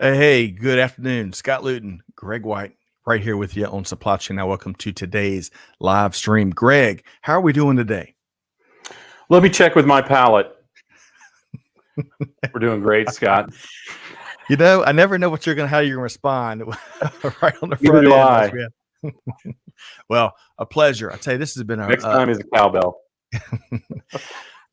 Hey, good afternoon. Scott Luton, Greg White, right here with you on Supply Chain Now. Welcome to today's live stream. Greg, how are we doing today? Let me check with my palate. We're doing great, Scott. You know, I never know how you're going to respond right on the Neither front do end. I. Well, a pleasure. I tell you, this has been Next time is a cowbell.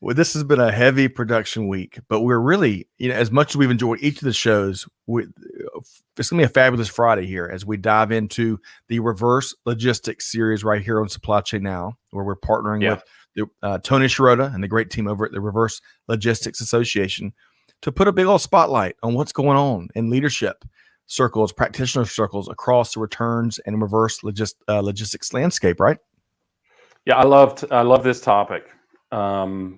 Well, this has been a heavy production week, but we're really, as much as we've enjoyed each of the shows, it's going to be a fabulous Friday here as we dive into the reverse logistics series right here on Supply Chain Now, where we're partnering with Tony Sciarrotta and the great team over at the Reverse Logistics Association to put a big old spotlight on what's going on in leadership circles, practitioner circles across the returns and reverse logistics landscape, right? Yeah, I love this topic. Tony,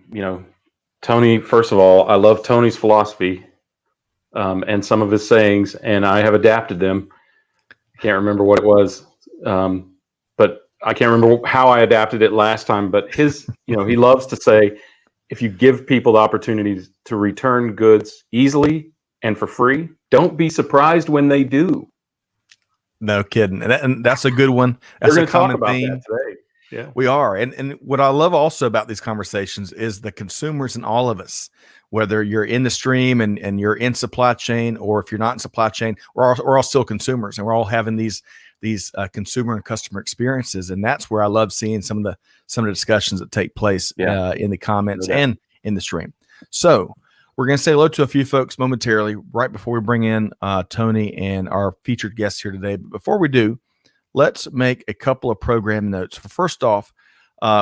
first of all, I love Tony's philosophy and some of his sayings, and I have adapted them. I can't remember what it was, but I can't remember how I adapted it last time. But he loves to say, if you give people the opportunities to return goods easily and for free, don't be surprised when they do. No kidding. And that's a good one. That's We're a common theme that today. Yeah, we are. And what I love also about these conversations is the consumers and all of us, whether you're in the stream and you're in supply chain, or if you're not in supply chain, we're all still consumers, and we're all having these consumer and customer experiences. And that's where I love seeing some of the discussions that take place in the comments and in the stream. So we're going to say hello to a few folks momentarily right before we bring in Tony and our featured guests here today. But before we do, let's make a couple of program notes. First off,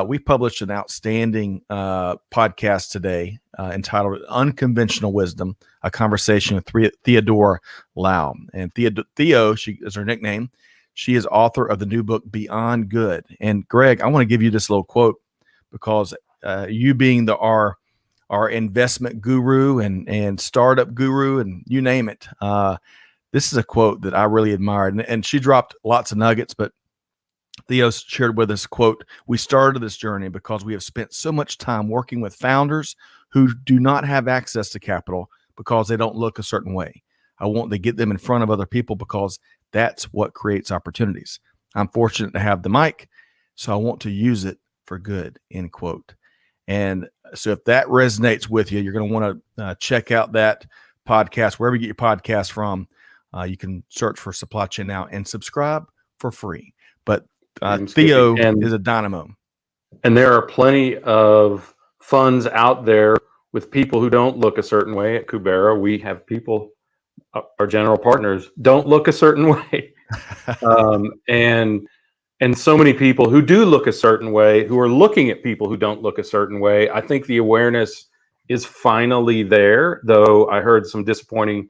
we published an outstanding podcast today entitled Unconventional Wisdom, a conversation with Theodore Lau. And Theo, she is her nickname. She is author of the new book, Beyond Good. And Greg, I want to give you this little quote because you being our investment guru and startup guru and you name it, this is a quote that I really admired, and she dropped lots of nuggets, but Theo shared with us, quote, "We started this journey because we have spent so much time working with founders who do not have access to capital because they don't look a certain way. I want to get them in front of other people because that's what creates opportunities. I'm fortunate to have the mic, so I want to use it for good," end quote. And so if that resonates with you, you're going to want to check out that podcast, wherever you get your podcast from. You can search for Supply Chain Now and subscribe for free. But Theo is a dynamo. And there are plenty of funds out there with people who don't look a certain way. At Kubera, we have people, our general partners, don't look a certain way. And so many people who do look a certain way, who are looking at people who don't look a certain way. I think the awareness is finally there, though I heard some disappointing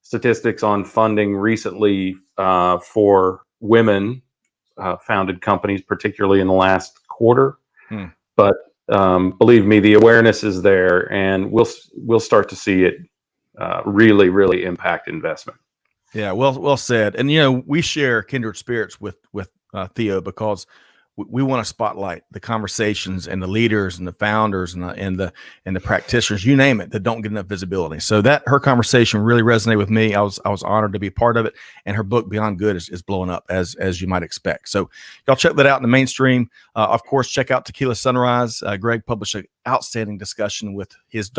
statistics on funding recently for women founded companies, particularly in the last quarter. But believe me, the awareness is there, and we'll start to see it really, really impact investment. Yeah, well said. And we share kindred spirits with Theo because we want to spotlight the conversations and the leaders and the founders and the practitioners, you name it, that don't get enough visibility. So that her conversation really resonated with me. I was honored to be a part of it, and her book Beyond Good is blowing up as you might expect. So y'all check that out in the mainstream. Of course, check out Tequila Sunrise. Greg published an outstanding discussion with his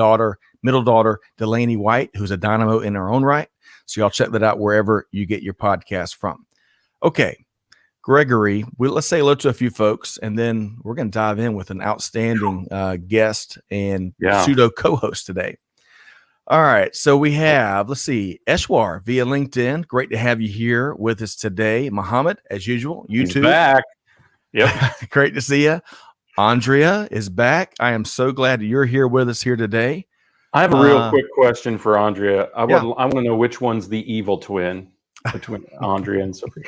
middle daughter, Delaney White, who's a dynamo in her own right. So y'all check that out wherever you get your podcast from. Okay. Gregory, let's say hello to a few folks, and then we're going to dive in with an outstanding guest and pseudo co-host today. All right, so we have, let's see, Eshwar via LinkedIn. Great to have you here with us today. Muhammad, as usual, YouTube. He's back. Yep. Great to see you. Andrea is back. I am so glad that you're here with us here today. I have a real quick question for Andrea. I want to know which one's the evil twin between Andrea and Sophie.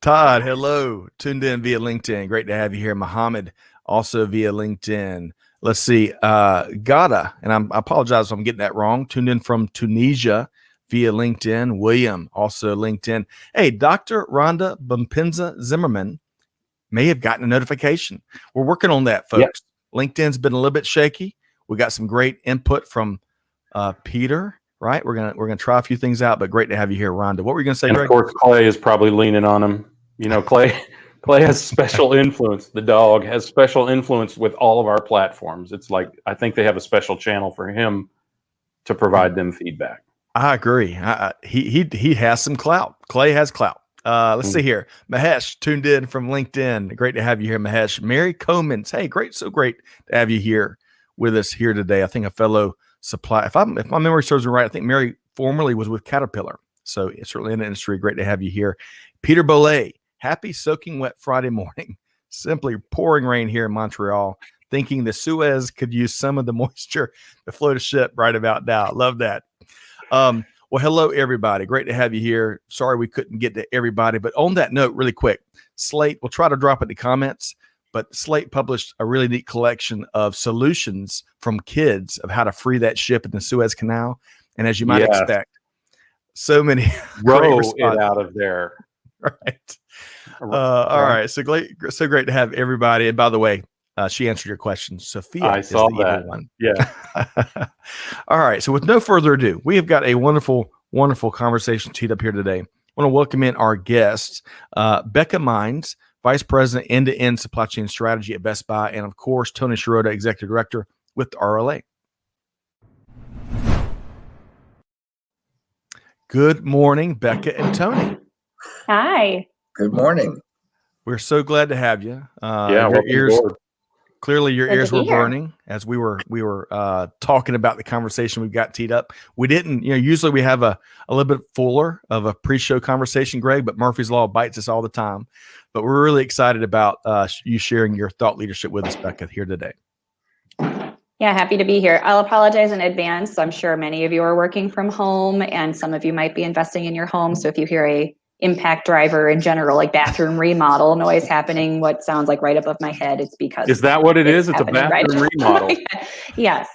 Todd, hello. Tuned in via LinkedIn. Great to have you here. Muhammad, also via LinkedIn. Let's see. Gada, and I apologize if I'm getting that wrong. Tuned in from Tunisia via LinkedIn. William, also LinkedIn. Hey, Dr. Rhonda Bumpinza Zimmerman may have gotten a notification. We're working on that, folks. Yep. LinkedIn's been a little bit shaky. We got some great input from Peter right? We're gonna try a few things out, but great to have you here, Rhonda. What were you gonna say, And Greg? of course, Clay is probably leaning on him. You know, Clay has special influence. The dog has special influence with all of our platforms. It's like I think they have a special channel for him to provide them feedback. I agree. He has some clout. Clay has clout. Let's see here. Mahesh tuned in from LinkedIn. Great to have you here, Mahesh. Mary Comans. Hey, so great to have you here with us here today. I think a fellow supply. If my memory serves me right, I think Mary formerly was with Caterpillar. So it's certainly in the industry. Great to have you here. Peter Bollet. Happy soaking wet Friday morning. Simply pouring rain here in Montreal. Thinking the Suez could use some of the moisture to float a ship right about now. Love that. Well, hello, everybody. Great to have you here. Sorry we couldn't get to everybody. But on that note, really quick, Slate, we'll try to drop it in the comments, but Slate published a really neat collection of solutions from kids of how to free that ship in the Suez Canal. And as you might expect, so many row it out of there. Right. All right. So great to have everybody. And by the way, she answered your question. Sophia I saw is the that evil one. Yeah. All right. So with no further ado, we have got a wonderful, wonderful conversation teed up here today. I want to welcome in our guests, Becca Meinz, Vice President, End-to-End Supply Chain Strategy at Best Buy, and of course, Tony Sciarrotta, Executive Director with the RLA. Good morning, Becca and Tony. Hi. Good morning. We're so glad to have you. Your ears, clearly your ears were burning as we were talking about the conversation we've got teed up. We didn't, usually we have a little bit fuller of a pre-show conversation, Greg, but Murphy's Law bites us all the time. But we're really excited about you sharing your thought leadership with us, Becca, here today. Yeah, happy to be here. I'll apologize in advance. I'm sure many of you are working from home and some of you might be investing in your home. So if you hear a impact driver in general, like bathroom remodel noise happening, what sounds like right above my head, it's because is that what it is? It's a bathroom remodel. Yes.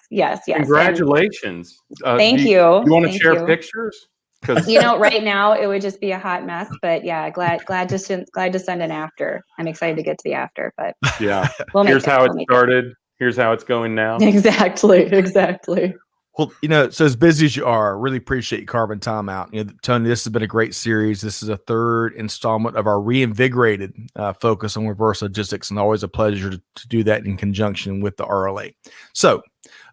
Congratulations. Thank you. You want to share pictures? Right now it would just be a hot mess, but yeah, glad to send an after. I'm excited to get to the after, but yeah, here's how it started. Here's how it's going now. Exactly. Well, so as busy as you are, really appreciate you carving time out. Tony, this has been a great series. This is a third installment of our reinvigorated focus on reverse logistics, and always a pleasure to do that in conjunction with the RLA. So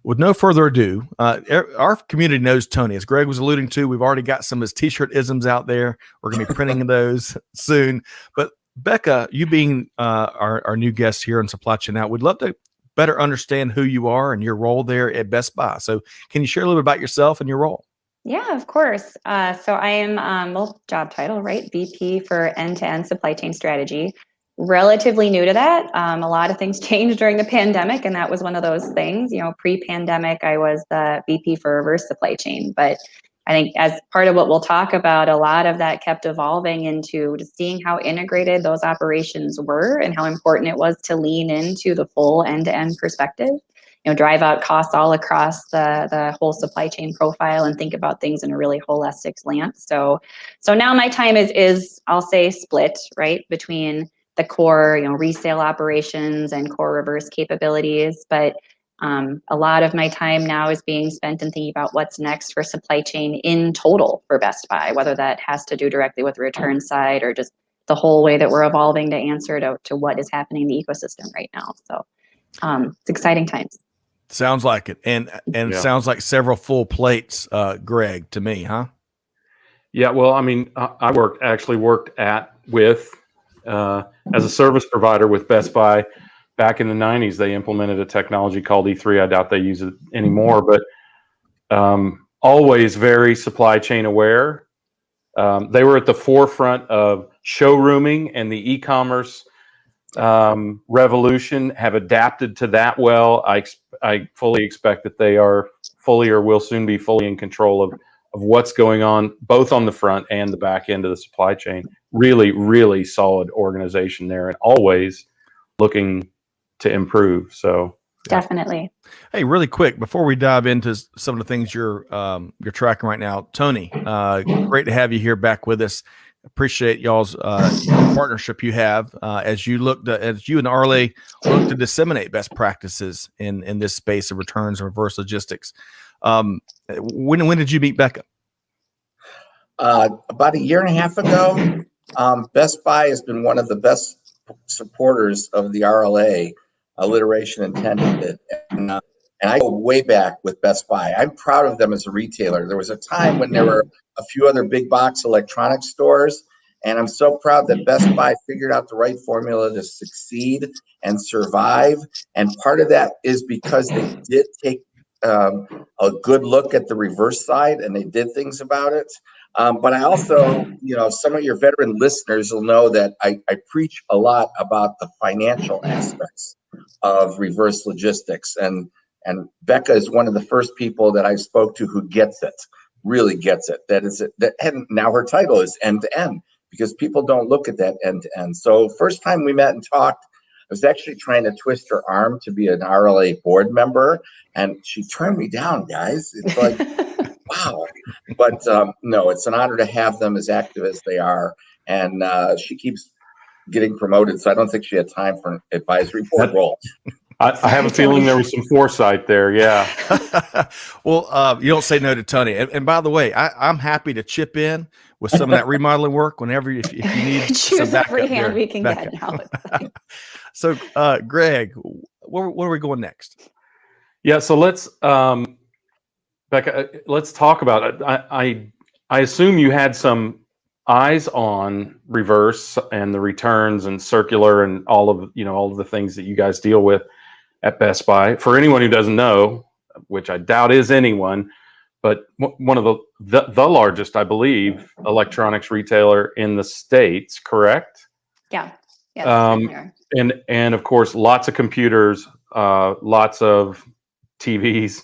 with no further ado, our community knows Tony. As Greg was alluding to, we've already got some of his t-shirt isms out there. We're going to be printing those soon. But Becca, you being our new guest here on Supply Chain Now, we'd love to better understand who you are and your role there at Best Buy. So can you share a little bit about yourself and your role? Yeah, of course. So I am, job title, right? VP for End-to-End Supply Chain Strategy. Relatively new to that. A lot of things changed during the pandemic, and that was one of those things. Pre-pandemic, I was the VP for Reverse Supply Chain, but I think as part of what we'll talk about, a lot of that kept evolving into just seeing how integrated those operations were and how important it was to lean into the full end-to-end perspective, drive out costs all across the whole supply chain profile and think about things in a really holistic slant. So now my time is I'll say split, right, between the core, resale operations and core reverse capabilities, but a lot of my time now is being spent in thinking about what's next for supply chain in total for Best Buy, whether that has to do directly with the return side or just the whole way that we're evolving to answer to what is happening in the ecosystem right now. So it's exciting times. Sounds like it. And Yeah. Sounds like several full plates, Greg, to me, huh? Yeah, well, I mean, I worked as a service provider with Best Buy. Back in the 90s, they implemented a technology called E3. I doubt they use it anymore, but always very supply chain aware. They were at the forefront of showrooming, and the e-commerce revolution have adapted to that well. I fully expect that they are fully or will soon be fully in control of what's going on, both on the front and the back end of the supply chain. Really, really solid organization there, and always looking to improve. So definitely. Hey, really quick before we dive into some of the things you're tracking right now, Tony, great to have you here back with us. Appreciate y'all's partnership you have as you and the RLA look to disseminate best practices in this space of returns and reverse logistics. When did you meet Becca? About a year and a half ago. Best Buy has been one of the best supporters of the RLA, alliteration intended. And I go way back with Best Buy. I'm proud of them as a retailer. There was a time when there were a few other big box electronics stores, and I'm so proud that Best Buy figured out the right formula to succeed and survive. And part of that is because they did take a good look at the reverse side, and they did things about it. But I also, some of your veteran listeners will know that I preach a lot about the financial aspects of reverse logistics. And Becca is one of the first people that I spoke to who gets it, really gets it. And now her title is end to end, because people don't look at that end to end. So first time we met and talked, I was actually trying to twist her arm to be an RLA board member, and she turned me down, guys. It's like, wow. But no, it's an honor to have them as active as they are. And she keeps getting promoted, so I don't think she had time for an advisory board role. I have a feeling there was some foresight there. Yeah. Well, you don't say no to Tony. And by the way, I'm happy to chip in with some of that remodeling work whenever if you need some choose every backup hand there. we can Backup. get now. So, Greg, where are we going next? Yeah. So let's, Becca, let's talk about it. I assume you had some eyes on reverse and the returns and circular and all of the things that you guys deal with at Best Buy. For anyone who doesn't know, which I doubt is anyone, but one of the largest, I believe, electronics retailer in the States, correct? Yeah. Yes. And of course, lots of computers, lots of TVs,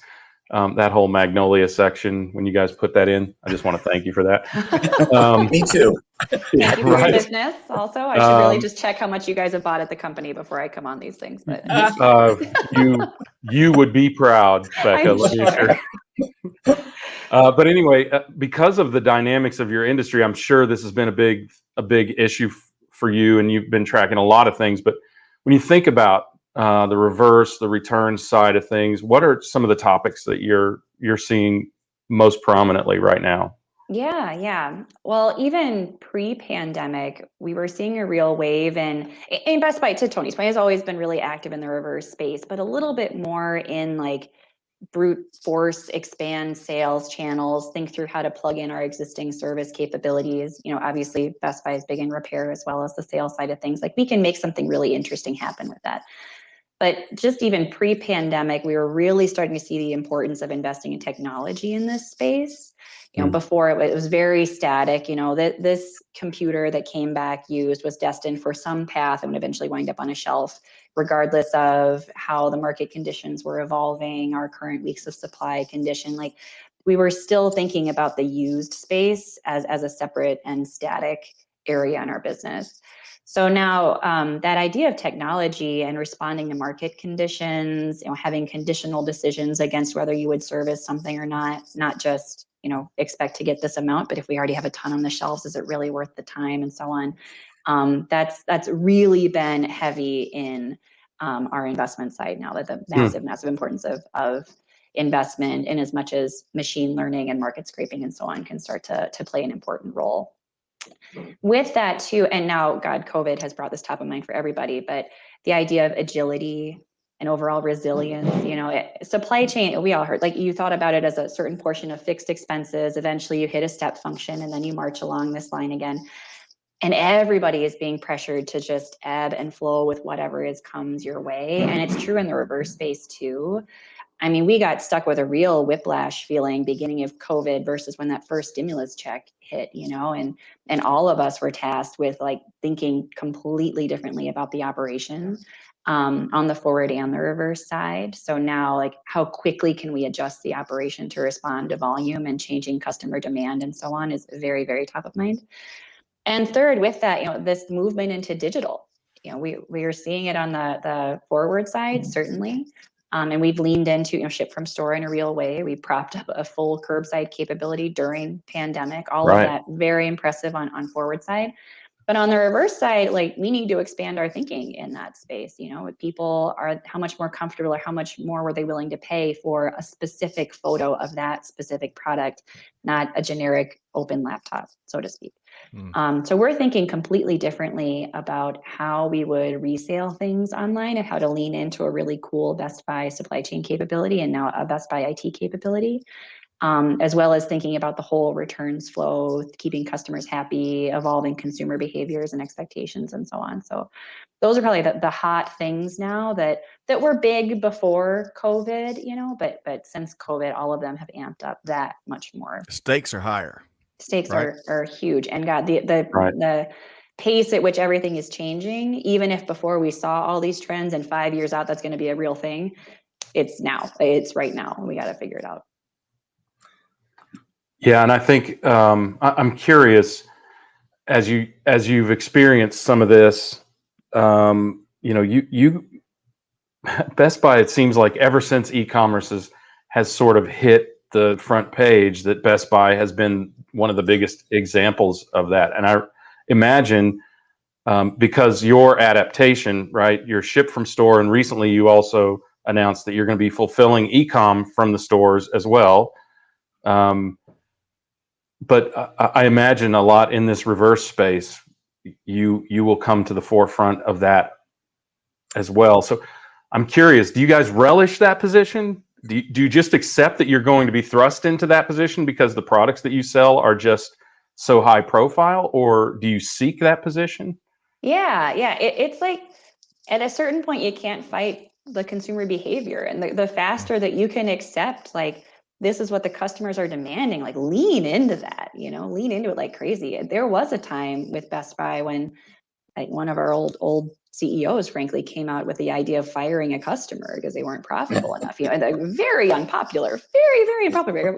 that whole Magnolia section. When you guys put that in, I just want to thank you for that. Me too. Thank you for your business. Also, I should really just check how much you guys have bought at the company before I come on these things. But you would be proud, Becca. I'm sure. But anyway, because of the dynamics of your industry, I'm sure this has been a big issue for you, and you've been tracking a lot of things. But when you think about the reverse, the return side of things, what are some of the topics that you're seeing most prominently right now? Yeah. Well, even pre-pandemic, we were seeing a real wave, and Best Buy, to Tony's point, has always been really active in the reverse space, but a little bit more in like brute force expand sales channels, think through how to plug in our existing service capabilities. Obviously Best Buy is big in repair as well as the sales side of things. Like we can make something really interesting happen with that. But just even pre-pandemic, we were really starting to see the importance of investing in technology in this space. Before it was very static. That this computer that came back used was destined for some path and would eventually wind up on a shelf, regardless of how the market conditions were evolving, our current weeks of supply condition. Like we were still thinking about the used space as a separate and static area in our business. So now that idea of technology and responding to market conditions, having conditional decisions against whether you would service something or not just, expect to get this amount, but if we already have a ton on the shelves, is it really worth the time and so on? That's really been heavy in our investment side now, that the massive importance of investment in as much as machine learning and market scraping and so on can start to play an important role. With that too, and now, God, COVID has brought this top of mind for everybody, but the idea of agility and overall resilience, supply chain, we all heard, like you thought about it as a certain portion of fixed expenses. Eventually you hit a step function and then you march along this line again. And everybody is being pressured to just ebb and flow with whatever comes your way. And it's true in the reverse space too. I mean, we got stuck with a real whiplash feeling beginning of COVID versus when that first stimulus check hit, and all of us were tasked with like thinking completely differently about the operation on the forward and the reverse side. So now, like, how quickly can we adjust the operation to respond to volume and changing customer demand and so on is very, very top of mind. And third, with that, this movement into digital, we are seeing it on the forward side, certainly. And we've leaned into, ship from store in a real way. We propped up a full curbside capability during pandemic, all of that very impressive on forward side. But on the reverse side, like, we need to expand our thinking in that space. People are, how much more comfortable or how much more were they willing to pay for a specific photo of that specific product, not a generic open laptop, so to speak. So we're thinking completely differently about how we would resale things online and how to lean into a really cool Best Buy supply chain capability and now a Best Buy IT capability. As well as thinking about the whole returns flow, keeping customers happy, evolving consumer behaviors and expectations, and so on. So those are probably the hot things now that were big before COVID, but since COVID, all of them have amped up that much more. Stakes are higher. Stakes right? are huge. And God, the pace at which everything is changing, even if before we saw all these trends and 5 years out, that's going to be a real thing. It's now. It's right now. We got to figure it out. Yeah, and I think I'm curious, as you've experienced some of this, you Best Buy, it seems like ever since e-commerce has sort of hit the front page, that Best Buy has been one of the biggest examples of that. And I imagine because your adaptation, right, you're ship from store, and recently you also announced that you're going to be fulfilling e-com from the stores as well. But I imagine a lot in this reverse space, you will come to the forefront of that as well. So I'm curious, do you guys relish that position? Do you just accept that you're going to be thrust into that position because the products that you sell are just so high profile, or do you seek that position? Yeah. It's like at a certain point, you can't fight the consumer behavior, and the faster that you can accept, like, this is what the customers are demanding, like, lean into that, lean into it like crazy. There was a time with Best Buy when one of our old CEOs, frankly, came out with the idea of firing a customer because they weren't profitable enough. And very unpopular, very, very unpopular.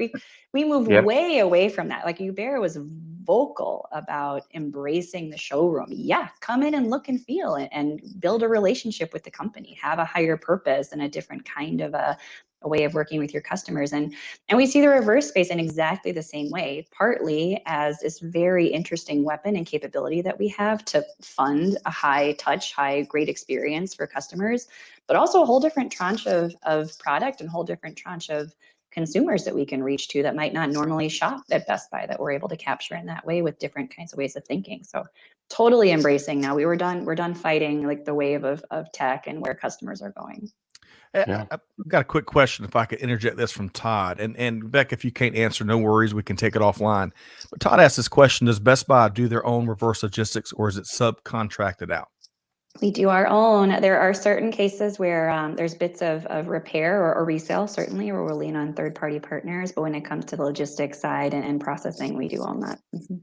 We moved way away from that. Like, Hubert was vocal about embracing the showroom. Yeah, come in and look and feel and build a relationship with the company, have a higher purpose and a different kind of a way of working with your customers. And we see the reverse space in exactly the same way, partly as this very interesting weapon and capability that we have to fund a high touch, great experience for customers, but also a whole different tranche of product and whole different tranche of consumers that we can reach to that might not normally shop at Best Buy, that we're able to capture in that way with different kinds of ways of thinking. So totally embracing now. We're done fighting like the wave of tech and where customers are going. Yeah. I've got a quick question, if I could interject this from Todd. And Becca, if you can't answer, no worries, we can take it offline. But Todd asked this question: does Best Buy do their own reverse logistics, or is it subcontracted out? We do our own. There are certain cases where there's bits of repair or resale, certainly, where we'll lean on third-party partners. But when it comes to the logistics side and processing, we do own that. Mm-hmm.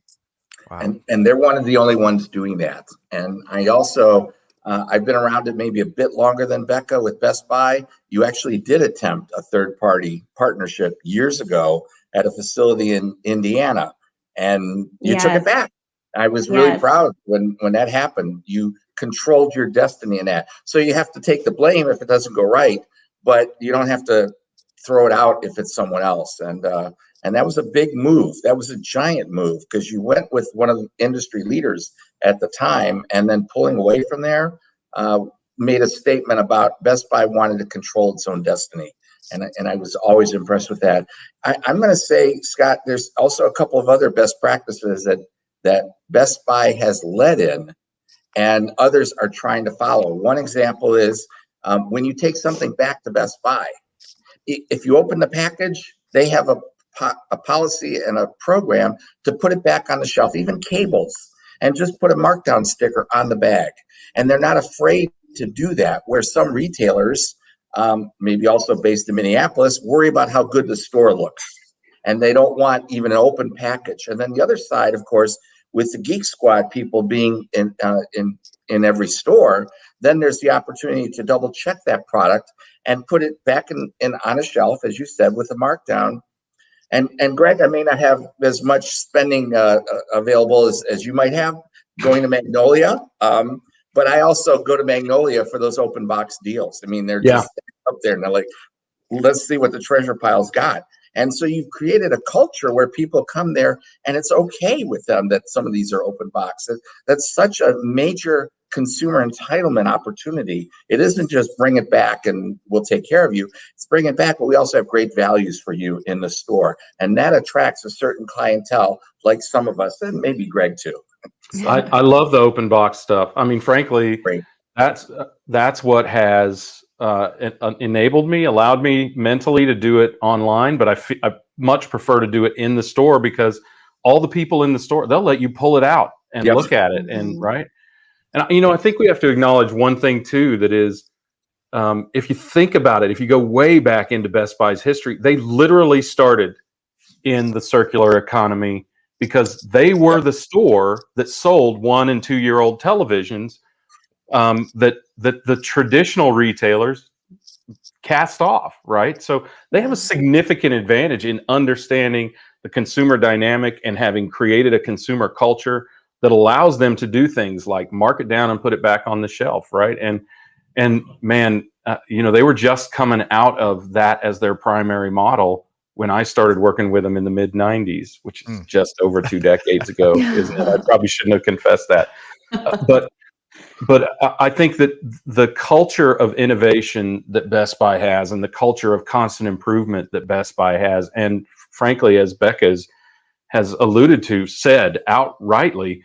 Wow. And they're one of the only ones doing that. And I also, I've been around it maybe a bit longer than Becca with Best Buy. You actually did attempt a third-party partnership years ago at a facility in Indiana, and you took it back. I was really proud when that happened. You controlled your destiny in that. So you have to take the blame if it doesn't go right, but you don't have to throw it out if it's someone else. And that was a big move. That was a giant move, because you went with one of the industry leaders at the time, and then pulling away from there made a statement about Best Buy wanted to control its own destiny. And I was always impressed with that. I'm going to say, Scott, there's also a couple of other best practices that Best Buy has led in, and others are trying to follow. One example is when you take something back to Best Buy, if you open the package, they have a policy and a program to put it back on the shelf, even cables, and just put a markdown sticker on the bag. And they're not afraid to do that, where some retailers, maybe also based in Minneapolis, worry about how good the store looks, and they don't want even an open package. And then the other side, of course, with the Geek Squad people being in every store, then there's the opportunity to double check that product and put it back in on a shelf, as you said, with a markdown. And Greg, I may not have as much spending available as you might have going to Magnolia, but I also go to Magnolia for those open box deals. I mean, they're just up there, and they're like, let's see what the treasure pile's got. And so you've created a culture where people come there and it's okay with them that some of these are open box. That's such a major consumer entitlement opportunity. It isn't just bring it back and we'll take care of you. It's bring it back, but we also have great values for you in the store. And that attracts a certain clientele, like some of us, and maybe Greg too. So, I love the open box stuff. I mean, frankly, great. that's what has enabled me, allowed me mentally to do it online. But I much prefer to do it in the store, because all the people in the store, they'll let you pull it out and Yep. look at it, and right. And you know, I think we have to acknowledge one thing too, that is, if you think about it, if you go way back into Best Buy's history, they literally started in the circular economy because they were the store that sold 1 and 2 year old televisions, that the traditional retailers cast off, right? So they have a significant advantage in understanding the consumer dynamic and having created a consumer culture that allows them to do things like mark it down and put it back on the shelf, right? And man, you know, they were just coming out of that as their primary model when I started working with them in the mid 90s, which is just over 2 decades ago, isn't it? I probably shouldn't have confessed that. But I think that the culture of innovation that Best Buy has, and the culture of constant improvement that Best Buy has, and frankly, as Becca has alluded to, said outrightly,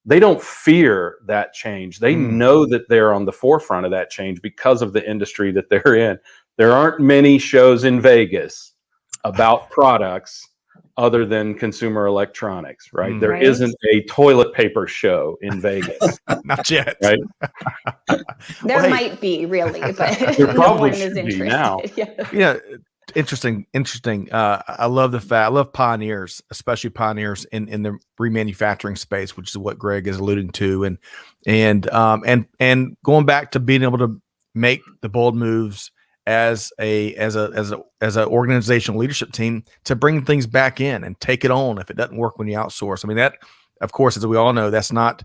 they don't fear that change. They know that they're on the forefront of that change because of the industry that they're in. There aren't many shows in Vegas about products other than consumer electronics, right? There Right. isn't a toilet paper show in Vegas. Not yet. Right? There hey, might be, really, but There no probably one is should be interested. now. Yeah, interesting. I love I love pioneers, especially pioneers in the remanufacturing space, which is what Greg is alluding to, and going back to being able to make the bold moves as a organizational leadership team to bring things back in and take it on if it doesn't work when you outsource. I mean, that, of course, as we all know, that's not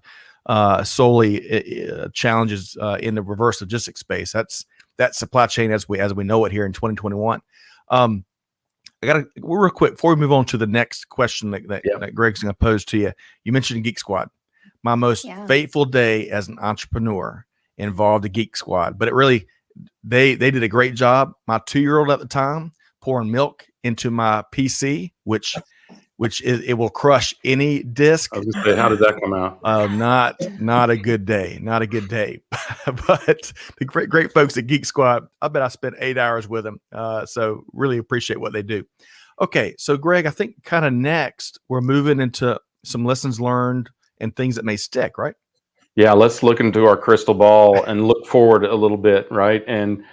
solely challenges in the reverse logistics space. That supply chain as we know it here in 2021. I got real quick before we move on to the next question that Greg's going to pose to you. You mentioned Geek Squad. My most fateful day as an entrepreneur involved a Geek Squad, but it really they did a great job. My 2-year-old at the time pouring milk into my PC, which it will crush any disk. I was going to say, how did that come out? Not a good day. Not a good day. But the great folks at Geek Squad, I bet I spent 8 hours with them. So really appreciate what they do. Okay, so Greg, I think kind of next we're moving into some lessons learned and things that may stick, right? Yeah, let's look into our crystal ball and look forward a little bit, right? And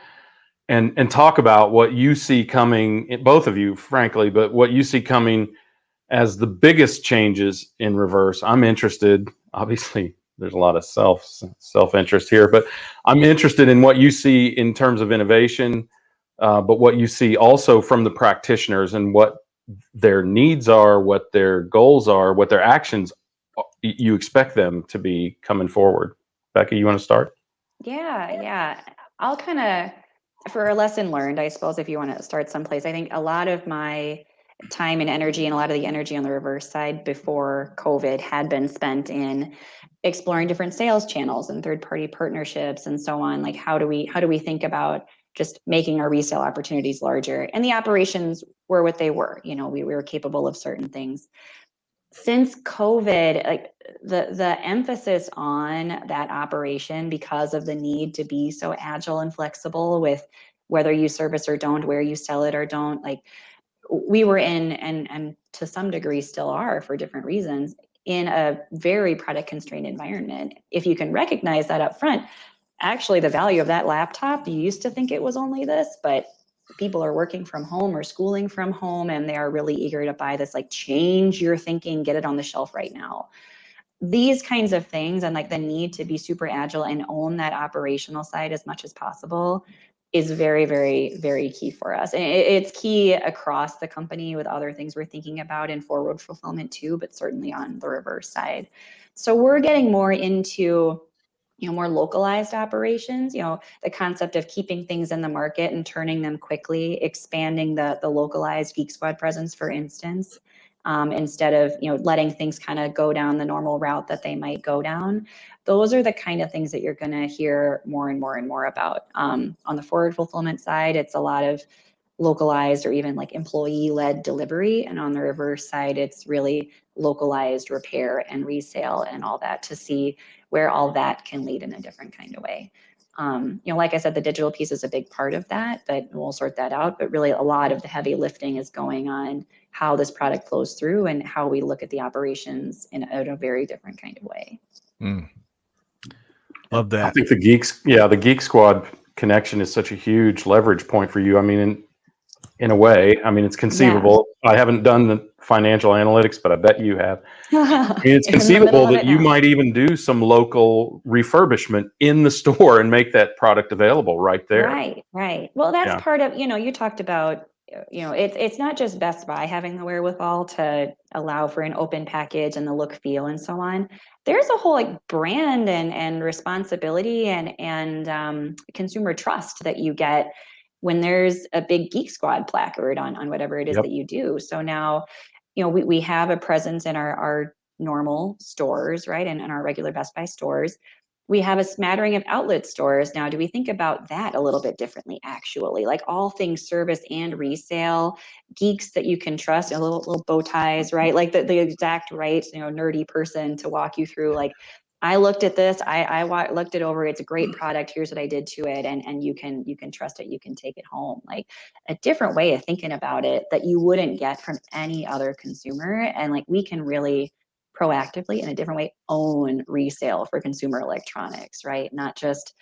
talk about what you see coming, both of you, frankly, but what you see coming as the biggest changes in reverse. I'm interested, obviously there's a lot of self-interest here, but I'm interested in what you see in terms of innovation, but what you see also from the practitioners and what their needs are, what their goals are, what their actions you expect them to be coming forward. Becca, you want to start? Yeah. I'll kind of, for a lesson learned, I suppose, if you want to start someplace, I think a lot of my time and energy, and a lot of the energy on the reverse side before COVID, had been spent in exploring different sales channels and third-party partnerships and so on. Like, how do we think about just making our resale opportunities larger? And the operations were what they were. You know, we were capable of certain things. Since COVID, like the emphasis on that operation, because of the need to be so agile and flexible with whether you service or don't, where you sell it or don't, like we were in, and to some degree still are for different reasons, in a very product constrained environment. If you can recognize that up front, actually the value of that laptop, you used to think it was only this, but people are working from home or schooling from home, and they are really eager to buy this. Like, change your thinking, get it on the shelf right now. These kinds of things, and like the need to be super agile and own that operational side as much as possible, is very, very, very key for us. And it's key across the company with other things we're thinking about in forward fulfillment too, but certainly on the reverse side. So we're getting more into more localized operations, the concept of keeping things in the market and turning them quickly, expanding the localized Geek Squad presence, for instance, instead of, letting things kind of go down the normal route that they might go down. Those are the kind of things that you're going to hear more and more and more about. On the forward fulfillment side, it's a lot of localized or even like employee-led delivery. And on the reverse side, it's really localized repair and resale and all that, to see where all that can lead in a different kind of way. Like I said, the digital piece is a big part of that, but we'll sort that out. But really, a lot of the heavy lifting is going on how this product flows through and how we look at the operations in a very different kind of way. Love that. I think the Geek Squad connection is such a huge leverage point for you. I mean, in a way, it's conceivable. Yeah. I haven't done the financial analytics, but I bet you have. It's conceivable that you might even do some local refurbishment in the store and make that product available right there. Right. Well, that's part of, you talked about, it's not just Best Buy having the wherewithal to allow for an open package and the look, feel, and so on. There's a whole brand and responsibility and consumer trust that you get when there's a big Geek Squad placard on whatever it is that you do. So now, we have a presence in our normal stores, right? And in our regular Best Buy stores. We have a smattering of outlet stores. Now, do we think about that a little bit differently, actually? Like all things service and resale, geeks that you can trust, little bow ties, right? Like the exact right, nerdy person to walk you through, like, I looked at this, I looked it over, it's a great product, here's what I did to it, and you can trust it, you can take it home. Like a different way of thinking about it that you wouldn't get from any other consumer. And like we can really proactively in a different way own resale for consumer electronics, right? Not just,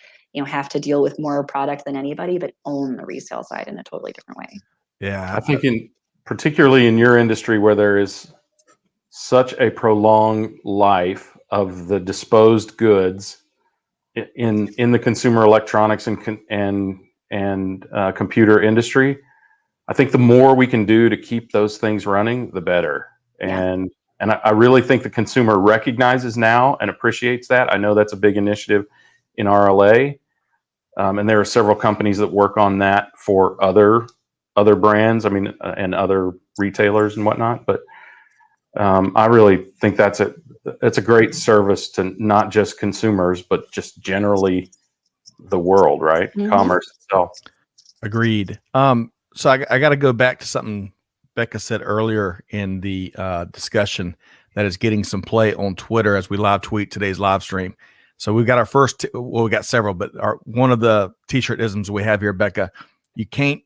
have to deal with more product than anybody, but own the resale side in a totally different way. Yeah. I think particularly in your industry where there is such a prolonged life of the disposed goods in the consumer electronics and computer industry, I think the more we can do to keep those things running, the better. And I really think the consumer recognizes now and appreciates that. I know that's a big initiative in RLA, and there are several companies that work on that for other brands. And other retailers and whatnot. But I really think that's a great service to not just consumers, but just generally the world, right? Mm-hmm. Commerce itself. Agreed. So I got to go back to something Becca said earlier in the discussion that is getting some play on Twitter as we live tweet today's live stream. So we've got our first, we got several, but one of the t-shirt isms we have here, Becca, you can't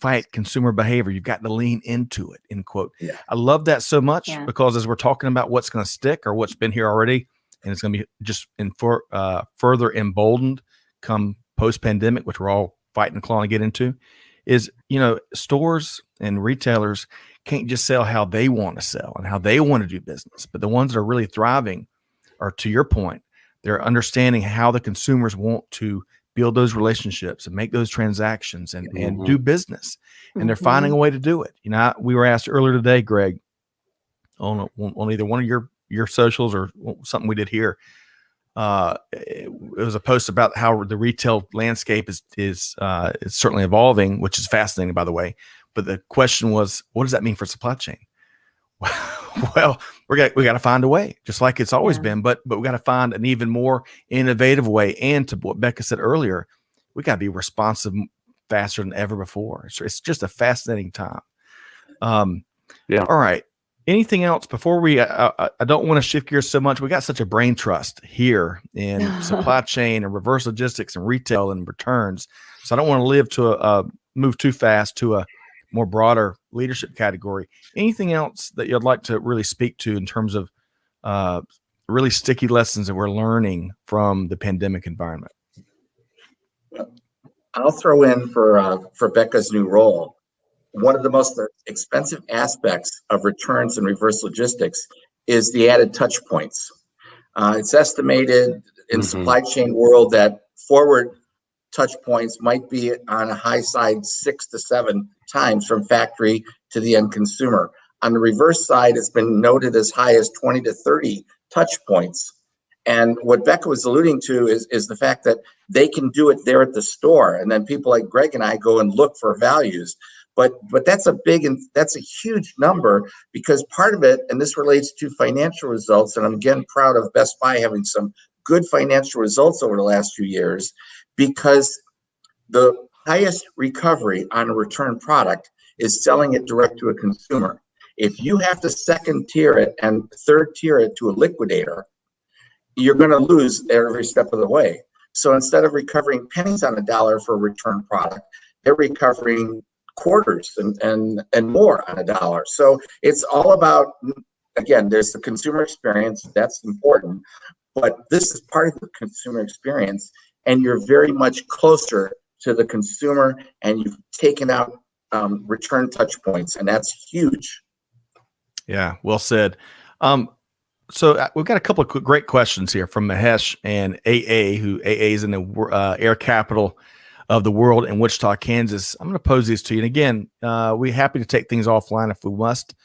fight consumer behavior. You've got to lean into it, end quote. Yeah. I love that so much because as we're talking about what's going to stick or what's been here already, and it's going to be just further emboldened come post-pandemic, which we're all fighting and clawing to get into, is, stores and retailers can't just sell how they want to sell and how they want to do business. But the ones that are really thriving are, to your point, they're understanding how the consumers want to build those relationships and make those transactions and do business. And they're finding a way to do it. We were asked earlier today, Greg, on either one of your socials or something we did here. It was a post about how the retail landscape is certainly evolving, which is fascinating, by the way. But the question was, what does that mean for supply chain? Well, we got to find a way, just like it's always been, but we got to find an even more innovative way. And to what Becca said earlier, we got to be responsive faster than ever before. It's just a fascinating time. All right. Anything else before we? I don't want to shift gears so much. We got such a brain trust here in supply chain and reverse logistics and retail and returns. So I don't want to move too fast to a more broader leadership category. Anything else that you'd like to really speak to in terms of really sticky lessons that we're learning from the pandemic environment? I'll throw in for Becca's new role. One of the most expensive aspects of returns and reverse logistics is the added touch points. It's estimated in supply chain world that forward touch points might be on a high side 6 to 7 times from factory to the end consumer. On the reverse side, it's been noted as high as 20 to 30 touch points. And what Becca was alluding to is the fact that they can do it there at the store, and then people like Greg and I go and look for values. But that's a huge number, because part of it, and this relates to financial results, and I'm again proud of Best Buy having some good financial results over the last few years, because the highest recovery on a return product is selling it direct to a consumer. If you have to second tier it and third tier it to a liquidator, you're going to lose every step of the way. So instead of recovering pennies on a dollar for a return product, they're recovering quarters and more on a dollar. So it's all about, again, there's the consumer experience, that's important, but this is part of the consumer experience, and you're very much closer to the consumer, and you've taken out return touch points, and that's huge. Yeah, well said. So we've got a couple of great questions here from Mahesh and AA, who AA is in the air capital of the world in Wichita, Kansas. I'm going to pose these to you. And again, we're happy to take things offline if we must.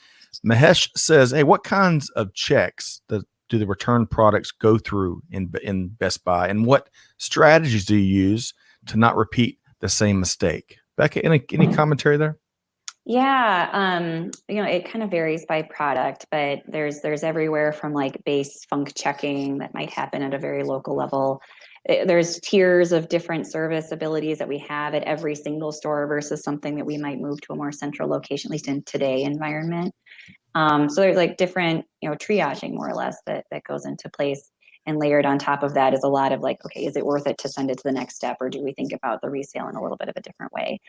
Mahesh says, hey, what kinds of checks do the return products go through in Best Buy? And what strategies do you use to not repeat the same mistake? Becca, any commentary there? Yeah, it kind of varies by product, but there's everywhere from like base funk checking that might happen at a very local level. There's tiers of different service abilities that we have at every single store versus something that we might move to a more central location, at least in today's environment. So there's like different, triaging more or less that goes into place. And layered on top of that is a lot of like, okay, is it worth it to send it to the next step, or do we think about the resale in a little bit of a different way?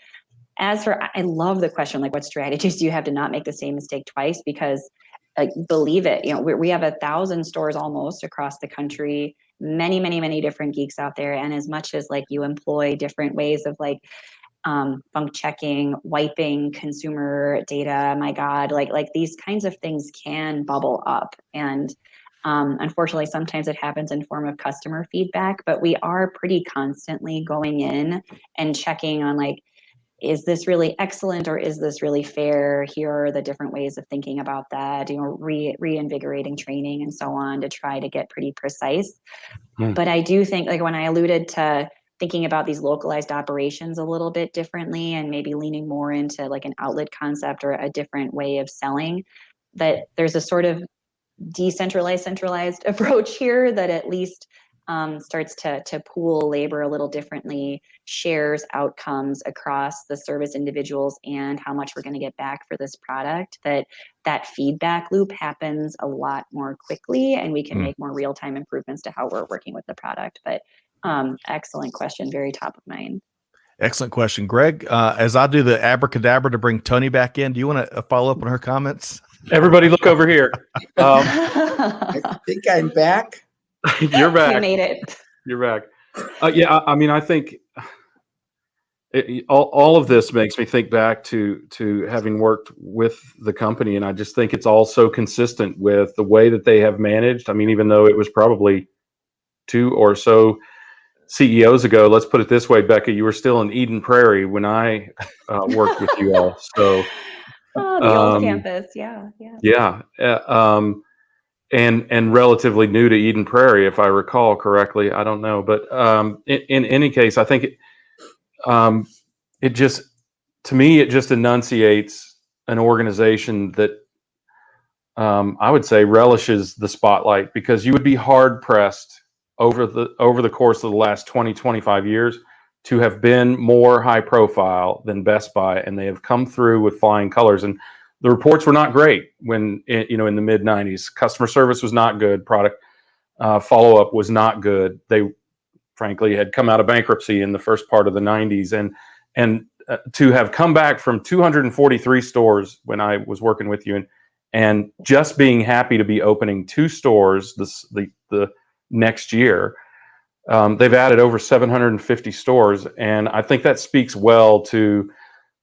As for, I love the question, like, what strategies do you have to not make the same mistake twice? Because believe it, we have 1,000 stores almost across the country, many different geeks out there. And as much as like you employ different ways of like funk checking, wiping consumer data, my God, like these kinds of things can bubble up. And unfortunately, sometimes it happens in form of customer feedback, but we are pretty constantly going in and checking on like, is this really excellent or is this really fair? Here are the different ways of thinking about that, reinvigorating training and so on to try to get pretty precise. But I do think, like when I alluded to thinking about these localized operations a little bit differently and maybe leaning more into like an outlet concept or a different way of selling, that there's a sort of decentralized, centralized approach here that at least starts to pool labor a little differently, shares outcomes across the service individuals and how much we're going to get back for this product, that feedback loop happens a lot more quickly and we can make more real-time improvements to how we're working with the product. But excellent question, very top of mind. Excellent question. Greg, as I do the abracadabra to bring Tony back in, do you want to follow up on her comments? Everybody look over here. I think I'm back. You're back. You made it. You're back. Yeah, I mean, I think all of this makes me think back to having worked with the company, and I just think it's all so consistent with the way that they have managed. I mean, even though it was probably 2 or so CEOs ago, let's put it this way, Becca, you were still in Eden Prairie when I worked with you all. So, the old campus, yeah. And relatively new to Eden Prairie, if I recall correctly. I don't know, but in any case, I think it just, to me, it just enunciates an organization that I would say relishes the spotlight, because you would be hard pressed over the course of the last 20, 25 years to have been more high profile than Best Buy, and they have come through with flying colors. And the reports were not great when, in the mid 90s. Customer service was not good. Product follow-up was not good. They frankly had come out of bankruptcy in the first part of the 90s. And to have come back from 243 stores when I was working with you, and just being happy to be opening 2 stores the next year, they've added over 750 stores. And I think that speaks well to